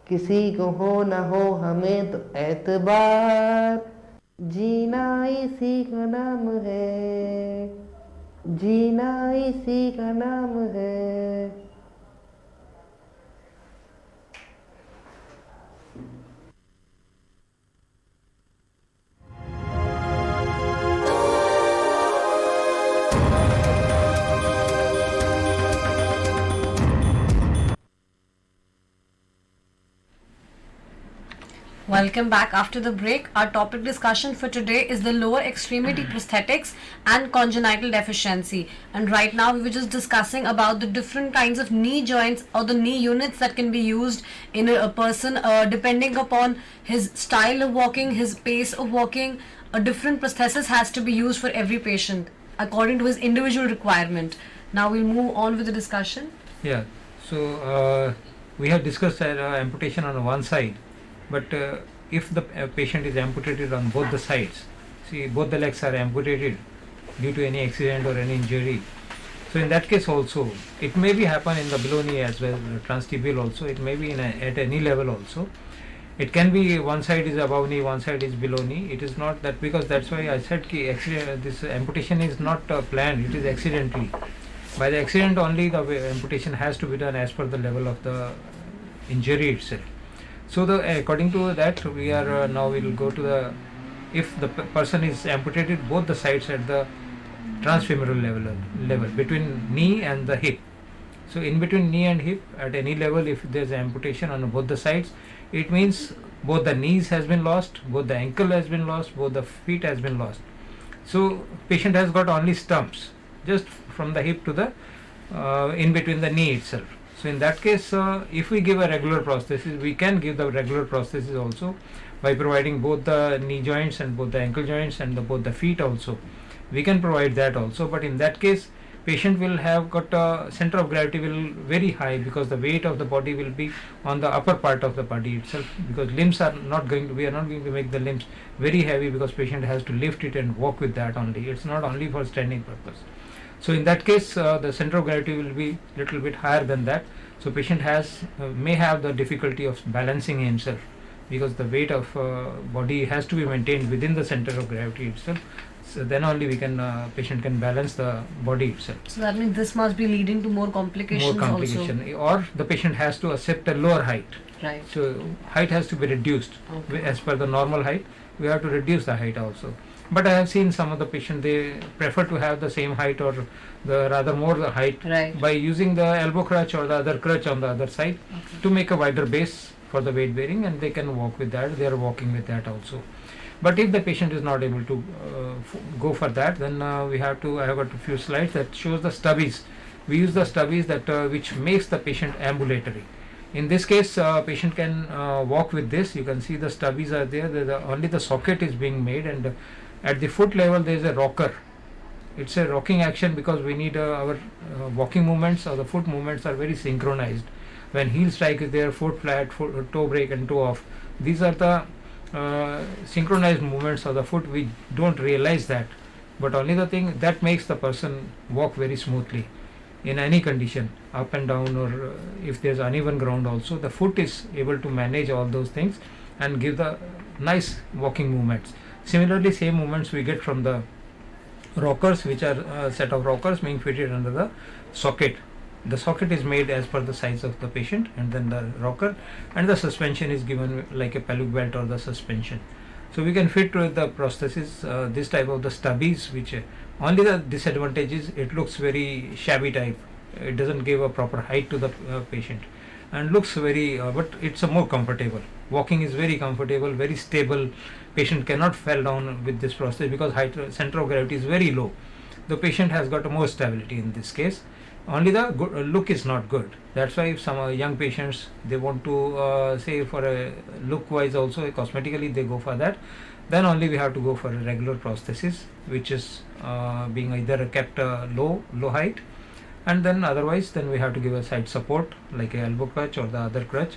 किसी को हो ना हो हमें तो एतबार, जीना इसी का नाम है, जीना इसी का नाम है। Welcome back after the break. Our topic discussion for today is the lower extremity prosthetics and congenital deficiency. And right now we were just discussing about the different kinds of knee joints or the knee units that can be used in a person depending upon his style of walking, his pace of walking. A different prosthesis has to be used for every patient according to his individual requirement. Now we'll move on with the discussion. Yeah, so we have discussed amputation on one side, but if the patient is amputated on both the sides, see both the legs are amputated due to any accident or any injury, so So in that case also, it may be happen in the below knee as well, transtibial also. It may be at any level also. It can be one side is above knee, one side is below knee. It is not that, because that's why I said this amputation is not planned. It is accidentally. By the accident only, the amputation has to be done as per the level of the injury itself. So according to that, we are now we will go to the, if the person is amputated both the sides at the transfemoral level between knee and the hip. So in between knee and hip at any level, if there is amputation on both the sides, it means both the knees has been lost, both the ankle has been lost, both the feet has been lost. So patient has got only stumps just from the hip to the in between the knee itself. So in that case, if we give a regular prosthesis, we can give the regular prosthesis also by providing both the knee joints and both the ankle joints and both the feet also. We can provide that also, but in that case, patient will have got a center of gravity will very high, because the weight of the body will be on the upper part of the body itself, because limbs are not going to, we are not going to make the limbs very heavy, because patient has to lift it and walk with that only. It's not only for standing purpose. So in that case, the center of gravity will be little bit higher than that. So patient has may have the difficulty of balancing himself, because the weight of body has to be maintained within the center of gravity itself. So then only we can patient can balance the body itself. So that means this must be leading to more complications. More complication, also. Or the patient has to accept a lower height. Right. So height has to be reduced. Okay. As per the normal height, we have to reduce the height also. But I have seen some of the patients, they prefer to have the same height or the rather more the height, right, by using the elbow crutch or the other crutch on the other side, okay, to make a wider base for the weight bearing, and they can walk with that. They are walking with that also. But if the patient is not able to go for that, then we have to, I have got a few slides that shows the stubbies. We use the stubbies that which makes the patient ambulatory. In this case, patient can walk with this. You can see the stubbies are there. Only the socket is being made, and at the foot level there is a rocker. It's a rocking action, because we need our walking movements or the foot movements are very synchronized. When heel strike is there, foot flat, toe break and toe off. These are the synchronized movements of the foot. We don't realize that, but only the thing that makes the person walk very smoothly in any condition, up and down, or if there's uneven ground also, the foot is able to manage all those things and give the nice walking movements. Similarly, same movements we get from the rockers, which are a set of rockers being fitted under the socket. The socket is made as per the size of the patient, and then the rocker, and the suspension is given like a pelvic belt or the suspension. So we can fit with the prosthesis this type of the stubbies, which only the disadvantage is it looks very shabby type. It doesn't give a proper height to the patient, and looks very but it's a more comfortable. Walking is very comfortable, very stable. Patient cannot fall down with this prosthesis, because height, center of gravity is very low. The patient has got more stability in this case. Only the look is not good. That's why if some young patients, they want to say for a look wise also, cosmetically they go for that, then only we have to go for a regular prosthesis, which is being either kept low height, and then otherwise then we have to give a side support like a elbow crutch or the other crutch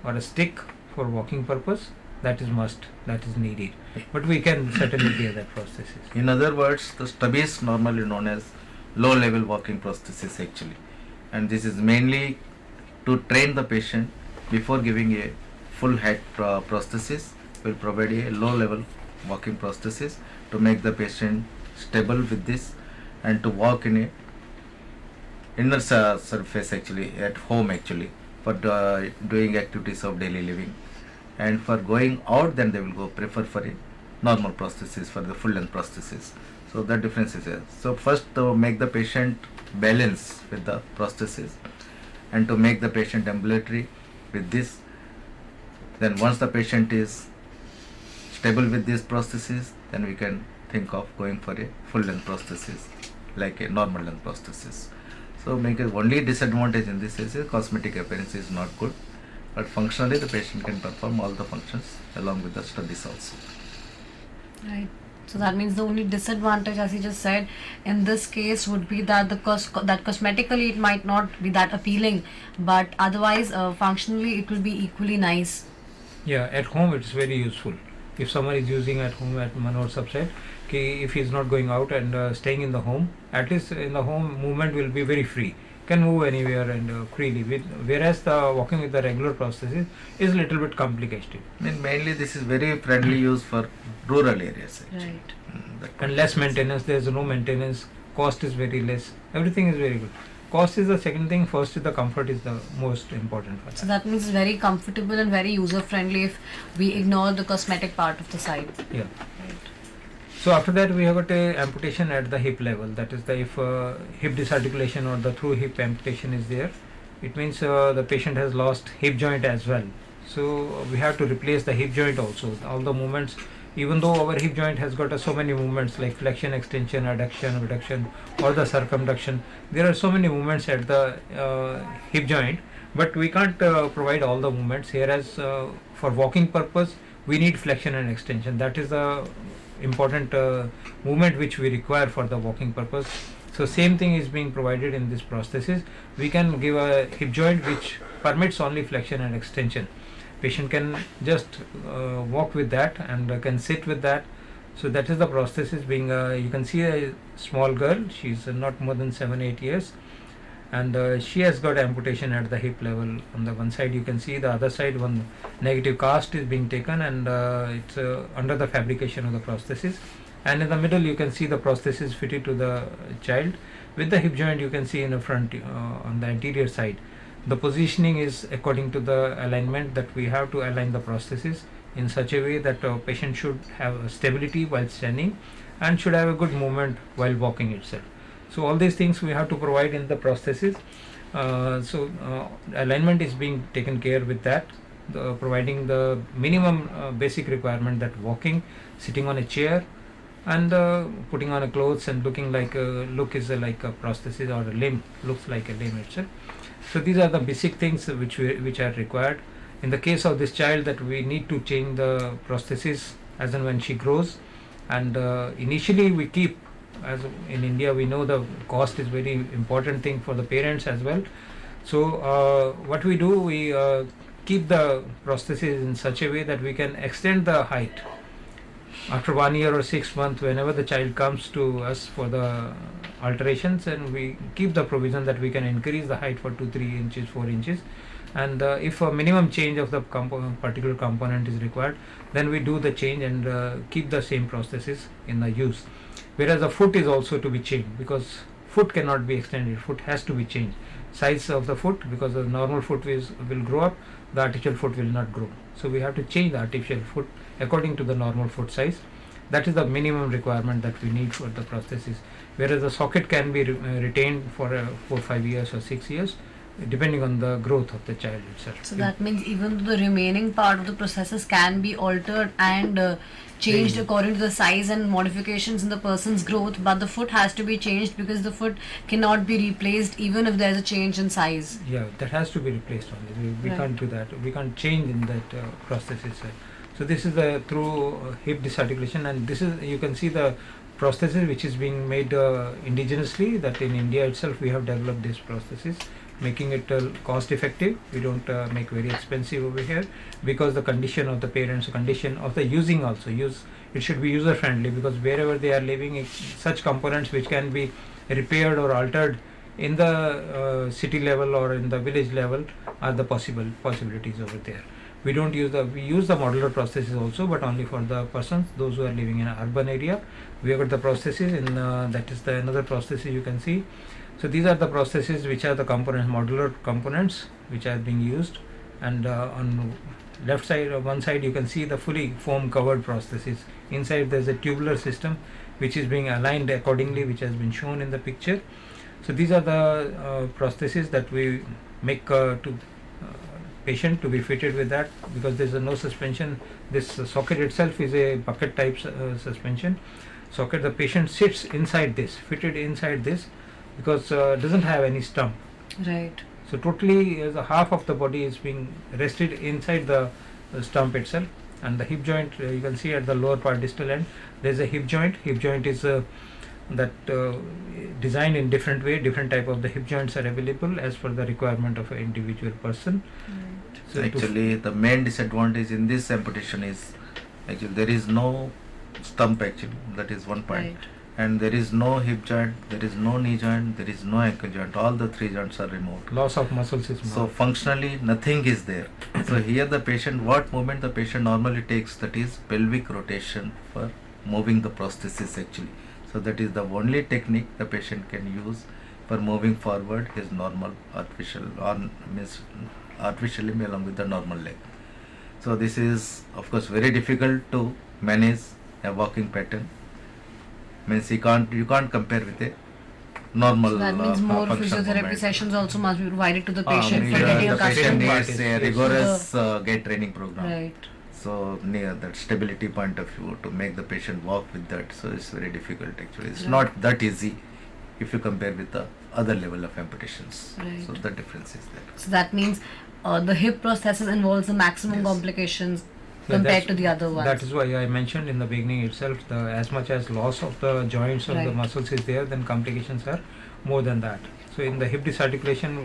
or a stick for walking purpose. That is must, that is needed, but we can certainly give that prosthesis. In other words, the stub is normally known as low level walking prosthesis actually, and this is mainly to train the patient. Before giving a full height prosthesis, will provide a low level walking prosthesis to make the patient stable with this, and to walk in a inner surface actually at home actually, for doing activities of daily living. And for going out, then they will go prefer for a normal prosthesis, for the full length prosthesis. So the difference is there. So first, to make the patient balance with the prosthesis, and to make the patient ambulatory with this. Then once the patient is stable with this prosthesis, then we can think of going for a full length prosthesis, like a normal length prosthesis. So make it only disadvantage in this is cosmetic appearance is not good, but functionally the patient can perform all the functions along with the studies also. Right. So that means the only disadvantage, as you just said, in this case would be that that cosmetically it might not be that appealing, but otherwise functionally it will be equally nice. Yeah, at home it's very useful. If someone is using at home at Manor subset, If he is not going out and staying in the home, at least in the home movement will be very free, can move anywhere and freely. Whereas the walking with the regular prosthesis is little bit complicated. Mainly this is very friendly use for rural areas. Actually. Right. And less maintenance. There is no maintenance. Cost is very less. Everything is very good. Cost is the second thing. First is the comfort is the most important for that. So that means it's very comfortable and very user friendly if we ignore the cosmetic part of the side. Yeah. Right. So after that we have got a amputation at the hip level. That is the if hip disarticulation or the through hip amputation is there, it means the patient has lost hip joint as well. So we have to replace the hip joint also. All the movements, even though our hip joint has got so many movements like flexion, extension, adduction, abduction, or the circumduction, there are so many movements at the hip joint, but we can't provide all the movements. Whereas for walking purpose, we need flexion and extension. That is the important movement which we require for the walking purpose. So same thing is being provided in this prosthesis. We can give a hip joint which permits only flexion and extension. Patient can just walk with that and can sit with that. So that is the prosthesis being you can see a small girl, she's not more than 7-8 years, and she has got amputation at the hip level. On the one side you can see, the other side one negative cast is being taken, and it's under the fabrication of the prosthesis, and in the middle you can see the prosthesis fitted to the child. With the hip joint you can see in the front on the anterior side, the positioning is according to the alignment that we have to align the prosthesis in such a way that patient should have a stability while standing and should have a good movement while walking itself. So all these things we have to provide in the prosthesis. Alignment is being taken care with that, providing the minimum basic requirement, that walking, sitting on a chair, and putting on a clothes and looking like look is like a prosthesis, or a limb looks like a limb itself. So these are the basic things which are required. In the case of this child, that we need to change the prosthesis as and when she grows, and initially we keep, as in India we know the cost is very important thing for the parents as well. So what we do, we keep the prosthesis in such a way that we can extend the height. After 1 year or 6 months, whenever the child comes to us for the alterations, and we keep the provision that we can increase the height for 2-3 inches, 4 inches, and if a minimum change of the particular component is required, then we do the change and keep the same prosthesis in the use. Whereas the foot is also to be changed, because foot cannot be extended, foot has to be changed. Size of the foot, because the normal foot will grow up, the artificial foot will not grow. So we have to change the artificial foot according to the normal foot size. That is the minimum requirement that we need for the prosthesis. Whereas the socket can be retained for 4-5 years or 6 years, depending on the growth of the child itself. So that means even the remaining part of the prosthesis can be altered and changed according to the size and modifications in the person's growth, but the foot has to be changed because the foot cannot be replaced even if there is a change in size. Yeah, that has to be replaced only. We Right. can't do that. We can't change in that prosthesis. So this is the through hip disarticulation, and this is, you can see the prosthesis which is being made indigenously, that in India itself we have developed this prosthesis, making it cost effective. We don't make very expensive over here, because the condition of the parents, condition of the using also, it should be user friendly, because wherever they are living, such components which can be repaired or altered in the city level or in the village level are the possibilities over there. We use the modular prosthesis also, but only for the persons, those who are living in an urban area. We have got the prosthesis in that is the another prosthesis you can see. So these are the prosthesis which are the components, modular components which are being used, and on left side or one side you can see the fully foam covered prosthesis. Inside there is a tubular system which is being aligned accordingly, which has been shown in the picture. So these are the prosthesis that we make to patient to be fitted with that, because there is no suspension. This socket itself is a bucket type suspension socket. The patient sits inside this, fitted inside this, because doesn't have any stump. Right. So totally the half of the body is being rested inside the stump itself. And the hip joint, you can see at the lower part distal end there is a hip joint. Hip joint is designed in different way. Different type of the hip joints are available as per the requirement of an individual person. So actually the main disadvantage in this amputation is, actually there is no stump actually. That is one point. Right. And there is no hip joint, there is no knee joint, there is no ankle joint. All the three joints are removed. Loss of muscles is So more. functionally nothing is there. So here the patient, what movement the patient normally takes, that is pelvic rotation for moving the prosthesis actually. So that is the only technique the patient can use for moving forward his normal artificial or means artificial limb along with the normal leg. So this is of course very difficult to manage a walking pattern. Means you can't compare with a normal So that means more functional physiotherapy movement. sessions also must be provided to the patient for The getting the patient accustomed. needs a rigorous gait training program. Right. So near that stability point of view to make the patient walk with that, so it's very difficult actually. It's Right. not that easy if you compare with the other level of amputations. Right. So the difference is there. So that means the hip prosthesis involves the maximum Yes. complications Yeah, compared that's- to the other ones. That is why I mentioned in the beginning itself, as much as loss of the joints of the Right. muscles is there, then complications are more than that. So in the hip disarticulation,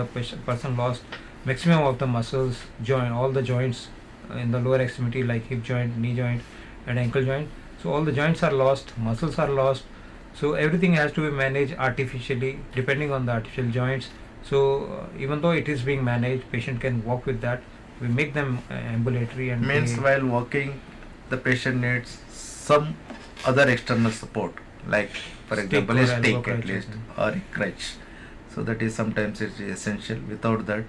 the person lost maximum of the muscles, all the joints in the lower extremity like hip joint, knee joint and ankle joint. So all the joints are lost, muscles are lost. So everything has to be managed artificially depending on the artificial joints. So even though it is being managed, patient can walk with that. We make them ambulatory and Means while walking, the patient needs some other external support, like for Stick example or a elbow stick at crutches least and- or a crutch. So that is sometimes it's essential. Without that,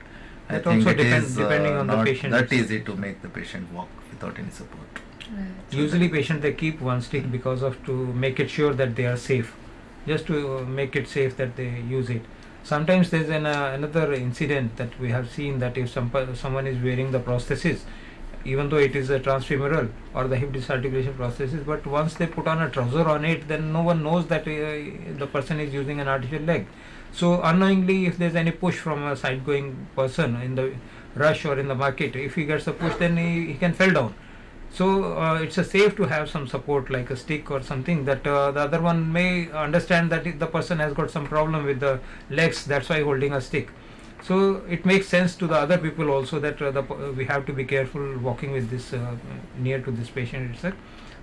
I That think also it is depending on the not patient that itself. easy to make the patient walk without any support. Right. So Usually that- patient they keep one stick because of to make it sure that they are safe, just to make it safe that they use it. Sometimes there's another incident that we have seen, that if someone is wearing the prosthesis, even though it is a transfemoral or the hip disarticulation prosthesis, but once they put on a trouser on it, then no one knows that the person is using an artificial leg. So unknowingly, if there's any push from a side going person in the rush or in the market, if he gets a push, then he can fall down. So it's safe to have some support like a stick or something, that the other one may understand that the person has got some problem with the legs, that's why holding a stick. So it makes sense to the other people also that we have to be careful walking with this near to this patient itself.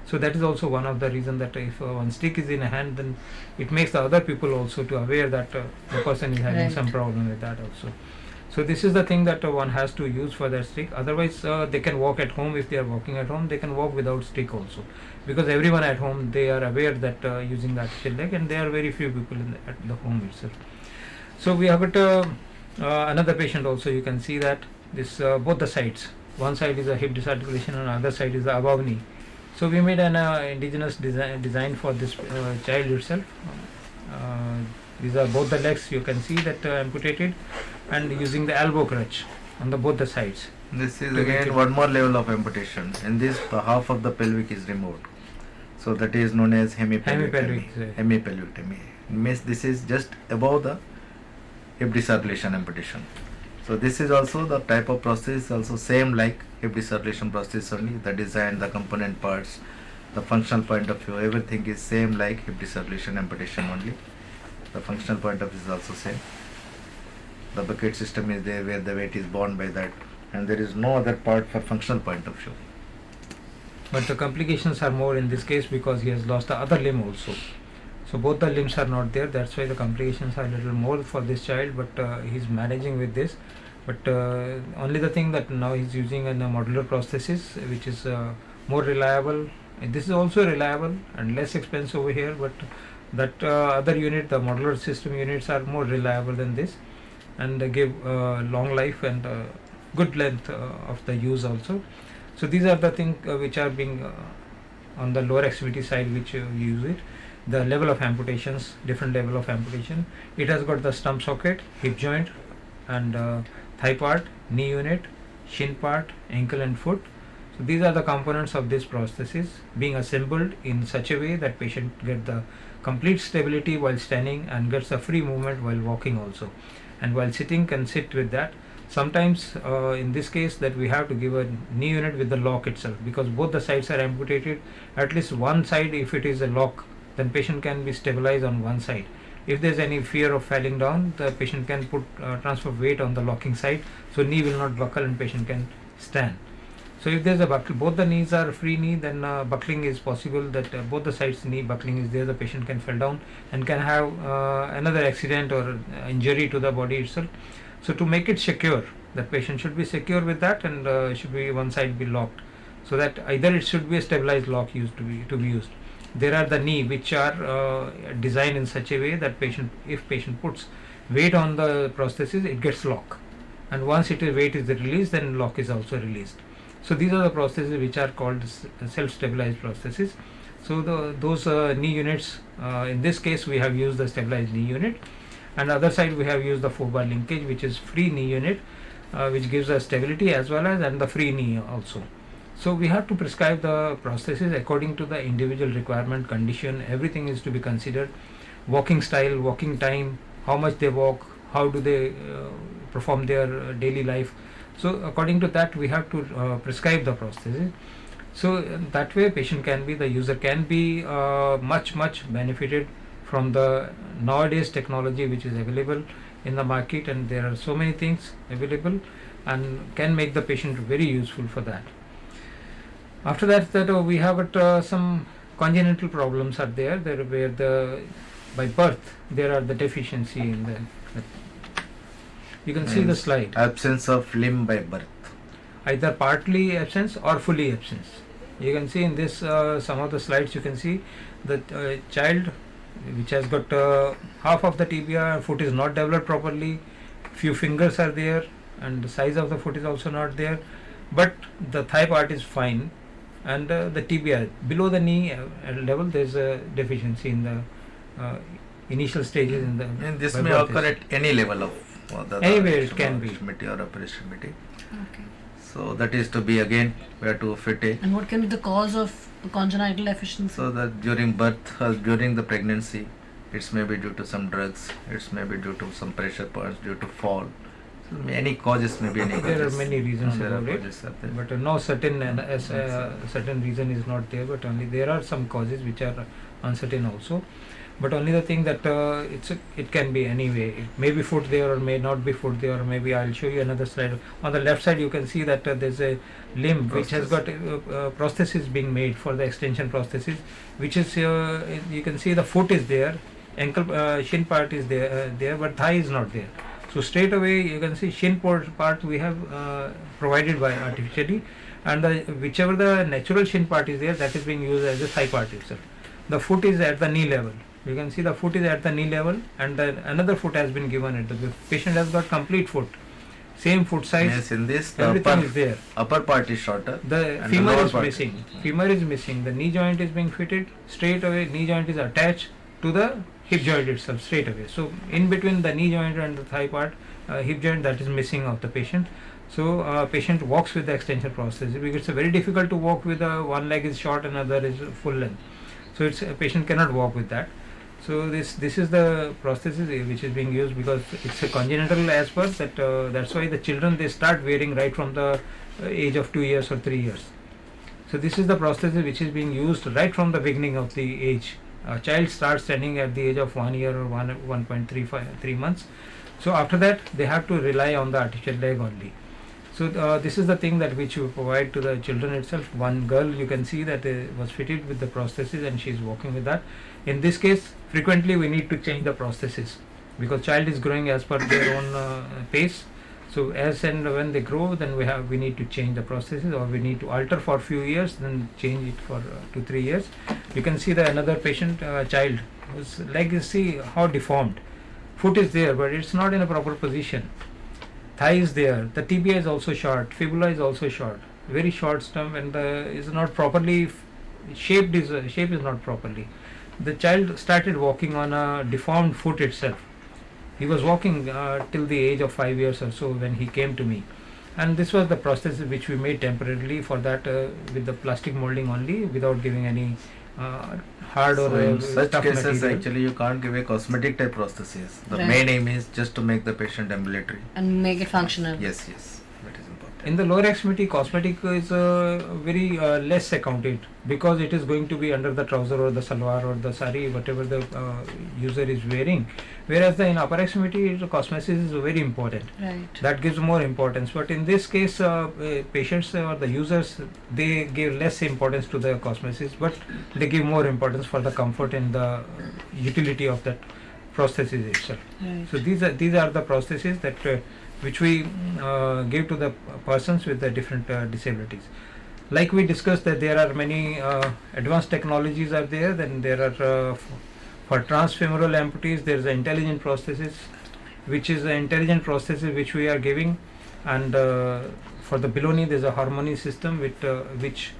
So that is also one of the reason that if one stick is in a hand, then it makes the other people also to aware that the person is having Right. some problem with that also. So this is the thing that one has to use for that stick. Otherwise, they can walk at home. If they are walking at home, they can walk without stick also, because everyone at home, they are aware that using the artificial leg, and there are very few people at the home itself. So we have got another patient also. You can see that this both the sides. One side is a hip disarticulation, and other side is the above knee. So we made an indigenous design for this child itself. These are both the legs. You can see that amputated, and using the elbow crutch on both the sides. This is To make again it- one more level of amputation. In this, half of the pelvic is removed. So that is known as hemipelvictomy. Hemipelvic, Hemipelvictomy means this is just above the hip disarticulation amputation. So this is also the type of prosthesis, also same like hip disarticulation prosthesis only. The design, the component parts, the functional point of view, everything is same like hip disarticulation amputation only. The functional point of view is also same. The bucket system is there where the weight is borne by that, and there is no other part for functional point of view. But the complications are more in this case because he has lost the other limb also. So both the limbs are not there. That's why the complications are a little more for this child. But he's managing with this. But only the thing that now he's using a modular prosthesis, which is more reliable. And this is also reliable and less expensive over here. But that other unit, the modular system units, are more reliable than this, and give long life and good length of the use also. So these are the things which are being on the lower extremity side, which we use it. The level of amputations, different level of amputation. It has got the stump socket, hip joint, and thigh part, knee unit, shin part, ankle and foot. So these are the components of this prosthesis being assembled in such a way that patient get the complete stability while standing and gets a free movement while walking also, and while sitting can sit with that. Sometimes in this case that we have to give a knee unit with the lock itself, because both the sides are amputated. At least one side, if it is a lock, then patient can be stabilized on one side. If there is any fear of falling down, the patient can put transfer weight on the locking side, so knee will not buckle and patient can stand. So if there's a buckle, both the knees are free knee, then buckling is possible, that both the sides knee buckling is there, the patient can fall down and can have another accident or injury to the body itself. So to make it secure, the patient should be secure with that, and should be one side be locked, so that either it should be a stabilized lock used to be used. There are the knee which are designed in such a way that if patient puts weight on the prosthesis, it gets locked, and once weight is released, then lock is also released. So these are the prostheses which are called self-stabilized prostheses. So those knee units, in this case we have used the stabilized knee unit, and other side we have used the 4-bar linkage, which is free knee unit, which gives us stability as well as and the free knee also. So we have to prescribe the prosthesis according to the individual requirement, condition, everything is to be considered. Walking style, walking time, how much they walk, how do they perform their daily life. So according to that we have to prescribe the prosthesis. So that way the user can be much benefited from the nowadays technology which is available in the market, and there are so many things available and can make the patient very useful for that. After that, we have some congenital problems are there where by birth there are the deficiency in the you can see the slide. Absence of limb by birth. Either partly absence or fully absence. You can see in this some of the slides, you can see the child which has got half of the tibia, foot is not developed properly, few fingers are there, and the size of the foot is also not there, but the thigh part is fine, and the tibia below the knee level there is a deficiency in the initial stages in the. And this may occur at any level of anywhere it can be. Extremity or upper extremity. Okay. So that is to be again we have to fit a. And what can be the cause of congenital deficiency? So that during birth or during the pregnancy, it's maybe due to some drugs, it's maybe due to some pressure points, due to fall. So any causes may be any causes. There are many reasons about it, but no certain certain reason is not there. But only there are some causes which are uncertain also. But only the thing that it can be anyway. It may be foot there or may not be foot there. Or maybe I'll show you another slide. On the left side, you can see that there's a limb which has got prosthesis being made for the extension prosthesis, which is you can see the foot is there, ankle shin part is there, but thigh is not there. So straight away you can see shin part we have provided by artificially, and whichever the natural shin part is there, that is being used as a thigh part itself. The foot is at the knee level. You can see the foot is at the knee level, and another foot has been given at the patient has got complete foot, same foot size. Yes, in this everything is there. Upper part is shorter. The femur is missing. Femur is missing. The knee joint is being fitted straight away. Knee joint is attached to the hip joint itself straight away. So in between the knee joint and the thigh part, hip joint, that is missing of the patient. So patient walks with the extension prosthesis because it's very difficult to walk with one leg is short and other is full length. So a patient cannot walk with that. So this is the prosthesis which is being used because it's a congenital as per that. That's why the children, they start wearing right from the age of 2 years or 3 years. So this is the prosthesis which is being used right from the beginning of the age. A child starts standing at the age of 1 year or 1.3 months. So after that they have to rely on the artificial leg only. So this is the thing that which you provide to the children itself. One girl, you can see that was fitted with the prosthesis and she is walking with that. In this case, frequently we need to change the prosthesis because child is growing as per their own pace. So as and when they grow, then we need to change the prosthesis, or we need to alter for few years, then change it for 2-3 years. You can see the another patient, child, whose leg is, see how deformed. Foot is there, but it's not in a proper position. Thigh is there, the tibia is also short, fibula is also short, very short stump, and is not properly shaped. Shape is not properly. The child started walking on a deformed foot itself. He was walking till the age of 5 years or so when he came to me, and this was the prosthesis which we made temporarily for that with the plastic molding only, without giving any hard or in such tough cases material. actually you can't give a cosmetic type prosthesis. The Right. main aim is just to make the patient ambulatory And make it functional. Yes, that is important. In the lower extremity, cosmetic is very less accounted because it is going to be under the trouser or the salwar or the sari, whatever the user is wearing. Whereas in upper extremity, the cosmesis is very important. Right. That gives more importance. But in this case, patients or the users, they give less importance to the cosmesis, but they give more importance for the comfort and the utility of that prosthesis itself. Right. So these are the prostheses that which we give to the persons with the different disabilities. Like we discussed that there are many advanced technologies are there. Then there are for transfemoral amputees there is an intelligent prosthesis, which is an intelligent prosthesis which we are giving, and for the below knee there is a harmony system which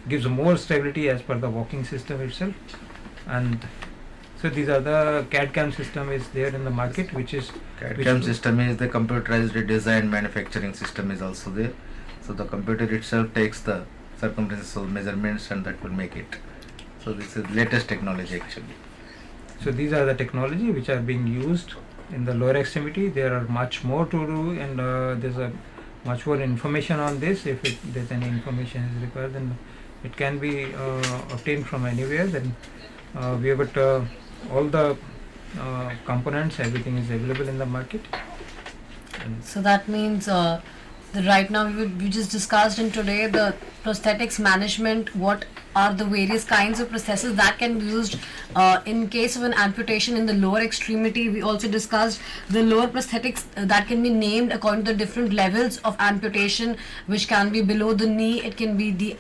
gives more stability as per the walking system itself. And so these are the CAD/CAM system is there in the market, which is CAD/CAM system is the computerized design manufacturing system is also there. So the computer itself takes the circumferential measurements and that will make it. So this is latest technology actually. So these are the technology which are being used in the lower extremity. There are much more to do, and there's a much more information on this. If there's any information is required, then it can be obtained from anywhere. Then we have got all the components, everything is available in the market. And So that means that right now we just discussed in today the prosthetics management, what are the various kinds of prostheses that can be used in case of an amputation in the lower extremity. We also discussed the lower prosthetics that can be named according to the different levels of amputation, which can be below the knee, it can be the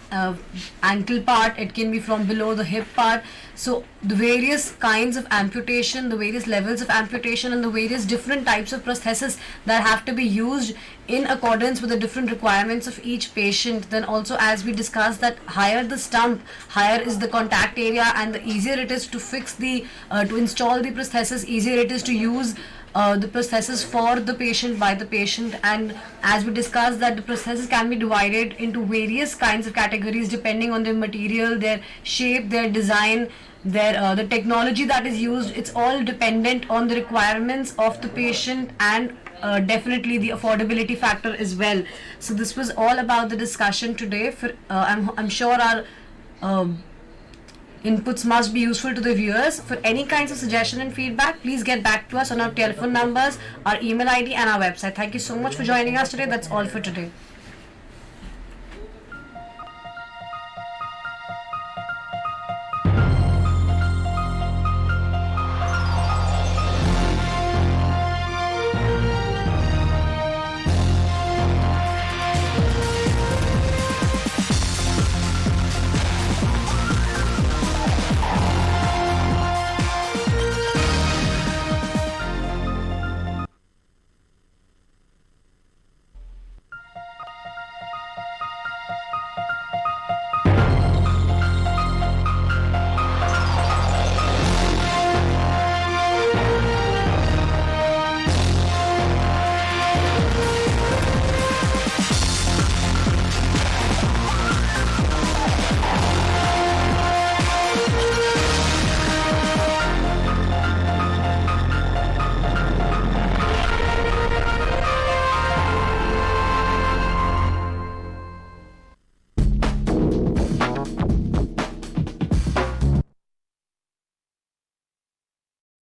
ankle part, it can be from below the hip part. So the various kinds of amputation, the various levels of amputation, and the various different types of prosthesis that have to be used in accordance with the different requirements of each patient. Then also, as we discussed, that higher the stump, higher is the contact area, and the easier it is to fix the to install the prosthesis, easier it is to use the prosthesis for the patient by the patient. And as we discussed, that the prosthesis can be divided into various kinds of categories depending on their material, their shape, their design, their the technology that is used. It's all dependent on the requirements of the patient, and definitely the affordability factor as well. So this was all about the discussion today. For I'm sure our inputs must be useful to the viewers. For any kinds of suggestion and feedback, please get back to us on our telephone numbers, our email ID, and our website. Thank you so much for joining us today. That's all for today.